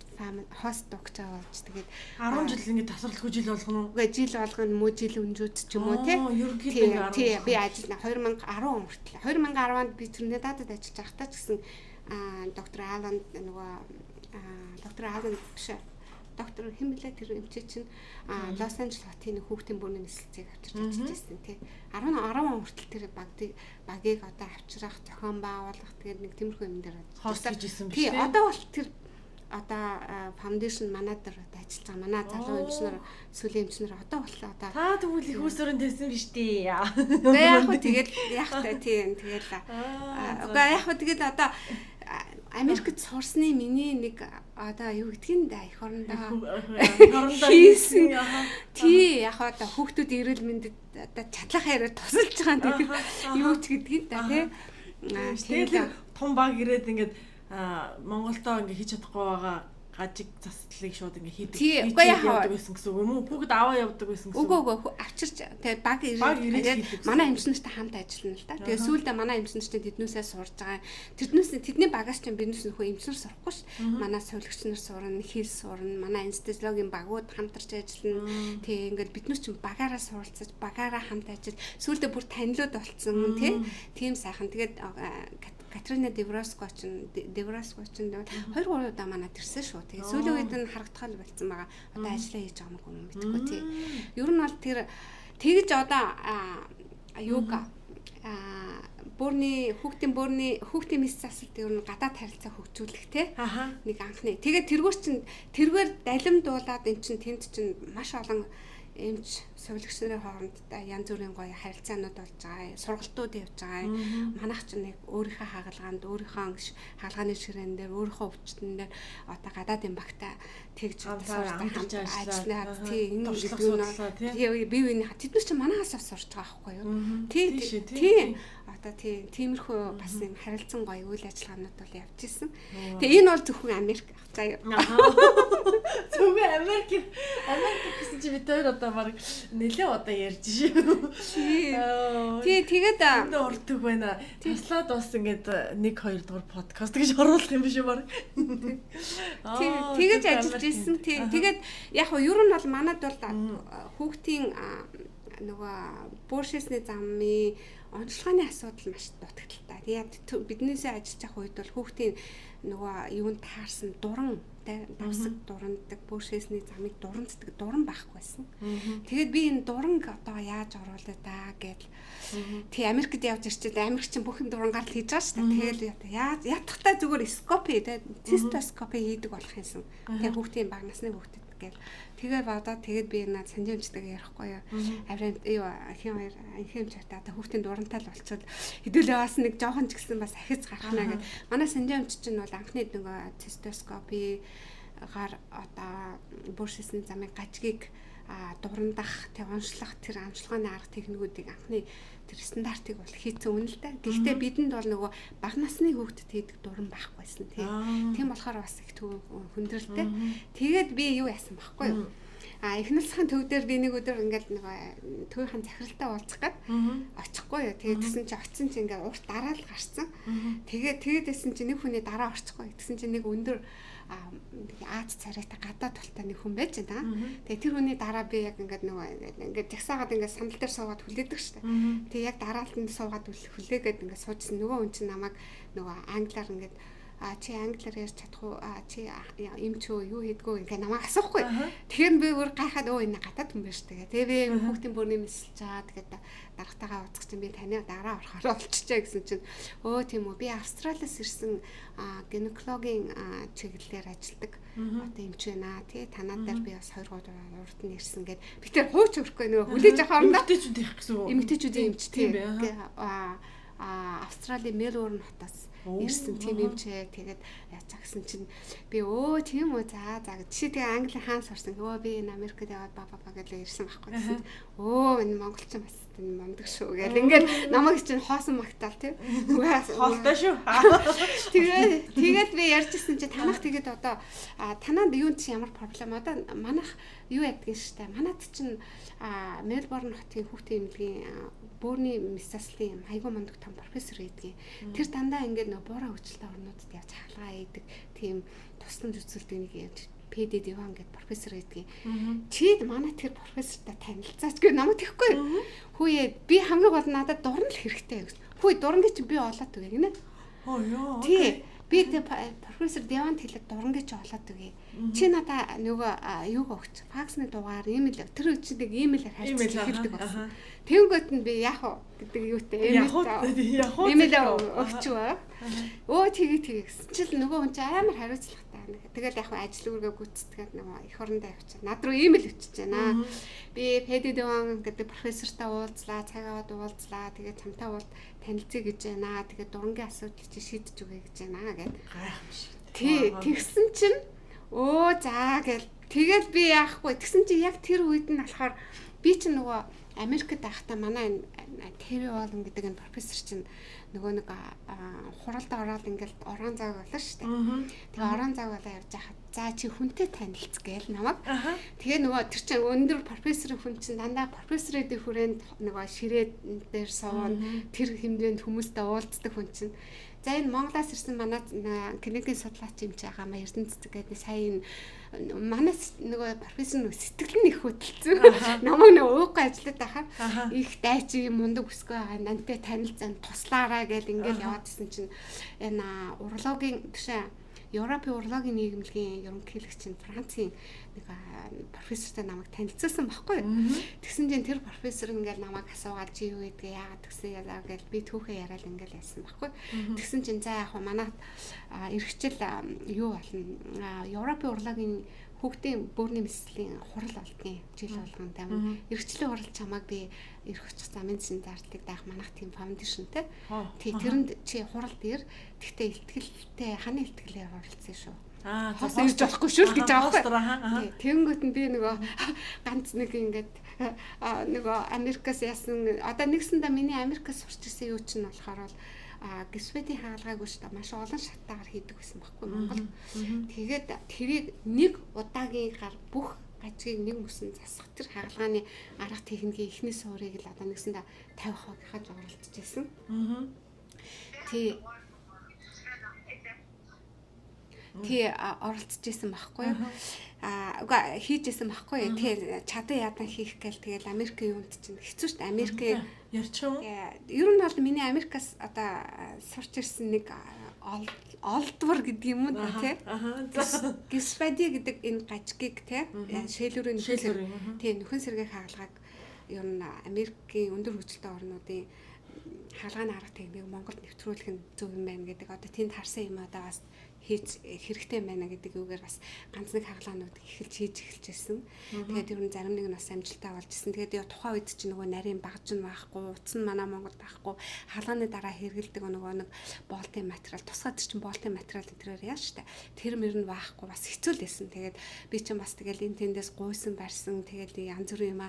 докtor болж тэгээд 10 жил ингэ тасралтгүй жил болгоно уу? Үгүй жил болгоно муу жил өнжөөд ч юм уу тий би ажил 2010 он хүртэл 2010 онд би Тринидадад ажиллаж байхдаа ч гэсэн доктор Алан биш доктор хэн блэ тэр эмчээ чинь Лос Анжелес хотын хүүхдийн бүрний нислэлцийг авчирч ажиллаж байсан тий. 10 он хүртэл тэр багийг одоо авчрах, зохион байгуулах тэгээд нэг тиймэрхүү юм дээр хост гэж исэн биш тий. Одоо бол тэр одоо фаундейшн манай дээр одоо ажиллаж байгаа манай залуу эмчнэр сүүлийн эмчнэр одоо боллоо одоо та тэгвэл их усрын тавьсан биш дээ. Тэгээ яг хөө тэгэл яг та тийм тэгэл угаа яг хөө тэгэл одоо Америкт сурсны миний нэг одоо юу гэдгийг да эх орондоо хийсэн тий яг одоо хүүхдүүд эрүүл мэндэд одоо чадлах хэрэг тусалж байгаа юм тэгэхээр юу ч гэдгийг да тий тэгэл том баг ирээд ингээд Монголдоо ингээ хийж чадахгүй байгаа гажиг заслыг шууд ингээ хийдэг. Тий, үгүй яа байсан гэсэн үг юм уу? Хүүхэд аваа явдаг байсан гэсэн үг. Үгүй авчирч тэгээ баг ирээд манай эмчнэртэй хамт ажиллана л да. Тэгээ сүүлдээ манай эмчнэртэй тэднүүсээ сурж байгаа. Тэдний багаас чинь биднээс нөхөө эмчнэр сурахгүй ш. Манай сувлагч нар сурна, хэл сурна, манай анестезиологийн багууд хамтарч ажиллана. Тэгээ ингээд биднээс чинь багаараа суралцаж, багаараа хамт ажиллаж сүүлдээ бүр танилуд болцсон тий. Тийм сайхан. Тэгээд Катрина Девроско ч 2-3 удаа манад ирсэн шүү. Тэгээ сүүлийн үед нь харагдах л болсон байгаа. Одоо ажиллаа хийж байгаа юм мэдгүй тий. Ер нь бол тэр тэгж одоо юуга хүүхдийн мэс засалт ер нь гадаад харилцаа хөгжүүлэх тий. Нэг анхны. Тэгээд тэргээр далимдуулаад эн чин тэнд чин маш олон эмч сувлагч нарын хооронд янз бүрийн гоё харилцаанууд болж байгаа. Сургалтууд явж байгаа. Манайх ч нэг өөрийнхөө хагалгаанд хаалгааны ширээн дээр өөрийнхөө өвчтөн дээр одоо гадаадын багтаа тэгж хамтарч ажиллаад тий энэ гэдэг нь бие биений тэднэр чинь манайхаас сурч байгаа байхгүй юу? Тий. Одоо тиймэрхүү бас юм харилцан гоё үйл ажиллагаанууд бол явж исэн. Тэгээ энэ бол зөвхөн Америк заяа. Зөвхөн Америк гэсэн чи бид хоёр одоо баг нэлээ удаа ярьж шүү. Тий тэгээд уртдаг байна. Таслаад бас ингээд 1-2 дугаар подкаст гэж оруулах юм биш үү баг. Тий тэгэж ажиллаж исэн. Тий тэгээд яг нь ер нь бол манад бол хүүхдийн нөгөө бууршисны замын онцлогооны асуудал маш дутагдaltaй. Тэгээд биднээсээ ажиллаж байгаа үед бол хүүхдийн нөгөө юунд таарсан дуран давсаг дурандаг бууршисны замыг дуранцдаг дуран байхгүйсэн. Тэгээд би энэ дуранг одоо яаж оруулаа да гэвэл тий Америкт явж ирчээд Америкчин бүхэн дурангаар л хийж байгаа шүү дээ. Тэгээд ядахтаа зүгээр скопи цистоскопи хийдэг болох юмсан. Тэгээд хүүхдийн бага насны хүүхдэд гэл тэгээд бодоод тэгээд би наад санжимчтэйгээ ярихгүй юу. Аврын хин чатаа хүүхдийн дурантай л болчихвол хэдүүлээ бас нэг жоохон ч гэсэн бас ахиц гарахна гэд. Манай санжимч чинь бол анхны нөгөө цистоскопи гар одоо бууршисны замын гажгийг дурандах, тэг онцлох тэр амжилгааны арга техникүүдийг анхны тэр стандартыг бол хийцэн үнэ л да. Гэхдээ бидэнд бол нөгөө бага насны хүүхдэд хийдэг дуран байхгүйсэн тий. Тийм болохоор бас их хүндрэлтэй. Тэгээд би юу яасан байхгүй юу? Их насны төв дээр би нэг өдөр ингээд нөгөө төвийн захиралтай уулзах гээд очихгүй юу. Тэгээд тэгсэн чи очисон чи ингээд урт дараал гарцсан. Тэгээд чи нэг хүний дараа орчихгүй. Тэгсэн чи нэг өндөр Аз царайтай гадаад талтай нэг хүн байж байна. Тэгээ тэр хүний дараа би яг ингээд жагсаагаад ингээд сандал дээр суугаад хүлээдэг штэ. Тэгээ яг дараалтанд суугаад хүлээгээд ингээд суужсэн нөгөө хүн чинь намайг нөгөө англиар ингээд чи англиар ярьж чадах уу? Чи эмч үү? Юу хийдгүү? Ингээ намайг асуухгүй. Тэгэхээр би өөр гайхаад энэ гадаад хүн байж тэгээ. Тэгээ би хүүхдийн бүрний мэсэлж байгаа. Тэгээд дарагтайгаа уулзах чинь би таны дараа орохоор олччихъя гэсэн чинь тийм үү? Би Австралиас ирсэн гинекологийн чиглэлээр ажилладаг одоо эмч байна. Тий танаа дээр би бас 2 удаа урд нь ирсэн гээд би тэр хууч өрөхгүй нөгөө хүлээж авах орондоо эмэгтэйчүүд их гэсэн үү? Эмэгтэйчүүдийн эмч тий. Австралийн Мельбурн хотоос ирсэн тийм эмчээ тэгээд яцаа гэсэн чинь би тийм үү за чи тэгээ англи хаан сурсан би энэ Америкт яваад баба гэж ирсэн байхгүй гэсэн энэ монголчин бас мундаг шүү гэл ингээд намайг чинь хоосон магтаал тийм хоолтой шүү тэгээд би ярьжсэн чи танах тэгээд одоо танаад юунд чи ямар проблем одоо манайх юу яддаг штэ манад чинь Мельбурн хотын хүүхдийн эмнэлгийн бөөрийн мэсаслын айгүй мундаг том профессор гэдгийг тэр дандаа ингээд нөө буураа хөгжилтэй орнуудад явж хаалгаа ийдэг тийм тусламж үзүүлдэг нэг ПД Диван гэдэг профессор гэдгийг чид манай тэр профессортай танилцаач гэ намайг тэхгүй хүүе би хамгийн гол надад дуран л хэрэгтэй гэсэн хүү дурангийн чи би олоод үгүй гинэ ёо тий Би профессор Девант хэлээд дурангийн чи олоод өгье. Чи надаа нөгөө юугаа өгч факсны дугаар имэйл тэр үчидэг имэйлээр хайж хэлдэг болсон. Тэнгөт нь би яах вэ гэдэг юутай имэйл өгчвөө. Өө тэгээ гэсэн чил нөгөө хүн чи амар хариуцлагатай. Тэгэл яг ажил үргээ гүйцэтгээд нөгөө их орондоо явчихаа. Над руу имэйл өчөж байна. Би Педи Деван гэдэг профессортай уулзлаа, цагаад уулзлаа. Тэгээд чамтай уул танилцъя гэж байна. Тэгээд дурангийн асуудлыг чи шийдэж өгье гэж байна гэд. Тий, тэгсэн чинь за гэл тэгэл би яахгүй. Тэгсэн чинь яг тэр үед нь болохоор би чи нөгөө Америкт байхдаа манай Тэри Уолн гэдэг энэ профессор чинь нөгөө нэг хуралд ороод ингээл орон зайг болоо шүү дээ. Тэгээ орон зайг болоо явж байхад за чи хүнтэй танилцъя гээл намайг. Тэгээ нөгөө тэр чинь өндөр профессорын хүн чинь дандаа профессорын хүрээнд нөгөө ширээ дээр сууна тэр хэмжээнд хүмүүстэй уулздаг хүн чинь. За энэ Монголоос ирсэн манай клиникийн судлаач юм чи байгаа маа Эрдэнэцэг гэдэг сая манай нөгөө профессор нь сэтгэл нь их хөдөлсөн. Намайг нөгөө ууггүй ажиллаад байхаар их дайчиг мундаг өсгөө байгаа. Нантай танилцсан туслаараа гэл ингээл яваадсэн чинь энэ урологийн бишээ Европын урологийн нийгэмлэгийн ерөнхийлөгч нь Францын нэг профессортай намайг танилцуулсан байхгүй. Тэгсэн чинь тэр профессор ингээл намайг асуугаад чи юу гэдгээ яагаад тэгсэн ялаа гэл би түүхээ яриад ингээл яасан байхгүй. Тэгсэн чинь за яг манайд эргэжил юу болно Европын урологийн хүүхдийн бөөрийн мэслийн хурал болдгийн жил болгон давн эргэжлийн хурал чамайг би ирэх очих замын зэн зарлыг даах манайх тийм фаундейшнтэй. Тэрэнд чи хурал дээр тэгтээ ихтгэлтэй ханы ихтгэлээр оролцсон шүү. Хос ирж болохгүй шүү гэж аахгүй. Тэнгүүт нь би нөгөө ганц нэг ингээд нөгөө Америкаас яасан одоо нэгсэндээ миний Америкаас сурч ирсэн юу ч нь болохоор бол гисвэдийн хаалгаагүй шүү дээ маш олон шатаагаар хийдэг байсан байхгүй Монгол. Тэгээд тэрийг нэг удаагийн гар бүх гажгийг нэг мөсөн засах тэр хаалгааны арга техникийн эхний суурийг л одоо нэгсэндээ 50% хаж оролцож байсан. Тий оролцож исэн байхгүй юу? Хийж исэн байхгүй юу? Тэгээ чадан ядан хийх гээл тэгэл Америкийн юунд чинь хэцүү шүү дээ. Америкийн ярьчих юм. Ер нь бол миний Америкаас одоо сурч ирсэн нэг олдвор гэдэг юм уу тий? Гисвади гэдэг энэ гажгийг тий шээлүүрийн нөхөн сэргийн хаалгааг ер нь Америкийн өндөр хөгжилтэй орнуудын хаалгааны арга техник Монголд нэвтрүүлэх нь зөв юм байна гэдэг одоо тэнд харсан юм одоо бас хийж хэрэгтэй байна гэдэг үгээр бас ганц нэг хаалгаанууд хийж эхэлжсэн. Тэгээд ер нь зарим нэг нь бас амжилттай болж ирсэн. Тэгээд тухайн үед чинь нөгөө нарийн багж нь байхгүй, утас нь манай Монголд байхгүй, хаалгааны дараа хэрэгэлдэг нөгөө нэг боолтын материал, тусгаад чинь боолтын материал энэ яа штэ. Тэр мөр нь байхгүй бас хэцүү л байсан. Тэгээд би чинь бас тэгэл энэ тэндээс гуйсан барьсан. Тэгээд янз бүрийн юм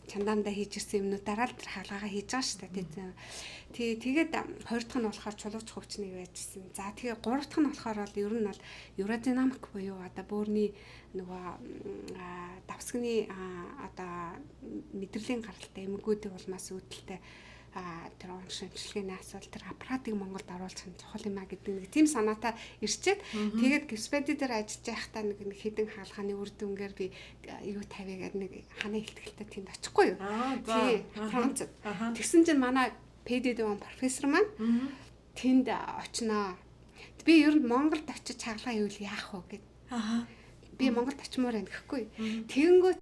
чандаандаа хийж ирсэн юмнуудаараа л тэр хаалгаагаа хийж байгаа шүү дээ. Тэгээд 2 дахь нь болохоор чулууч хөвчнийг байжсэн. За тэгээ 3 дахь нь болохоор бол ер нь бол аэродинамик буюу одоо бөөрийн нөгөө давсганы одоо мэдрэлийн гаралтай эмгэгүүдийн улмаас үүдэлтэй тэр оншимчлэгийн асуудал тэр аппаратыг Монголд оруулах нь чухал юм а гэдэг нэг тийм санаатай ирчээд тэгээд гисвэди дээр ажиллаж байхдаа нэг хідэн хаалгааны үр дүнгээр би юу тавиагаад нэг ханаа ихтгэлтэй тэнд очихгүй юу. Тий. Францад. Тэгсэн чинь манай Педи Деван профессор маань тэнд очноо. Би ер нь Монголд очиж чаглаа юу яах вэ гэд. Би Монголд очимоор байна гэхгүй. Тэгэнгүүт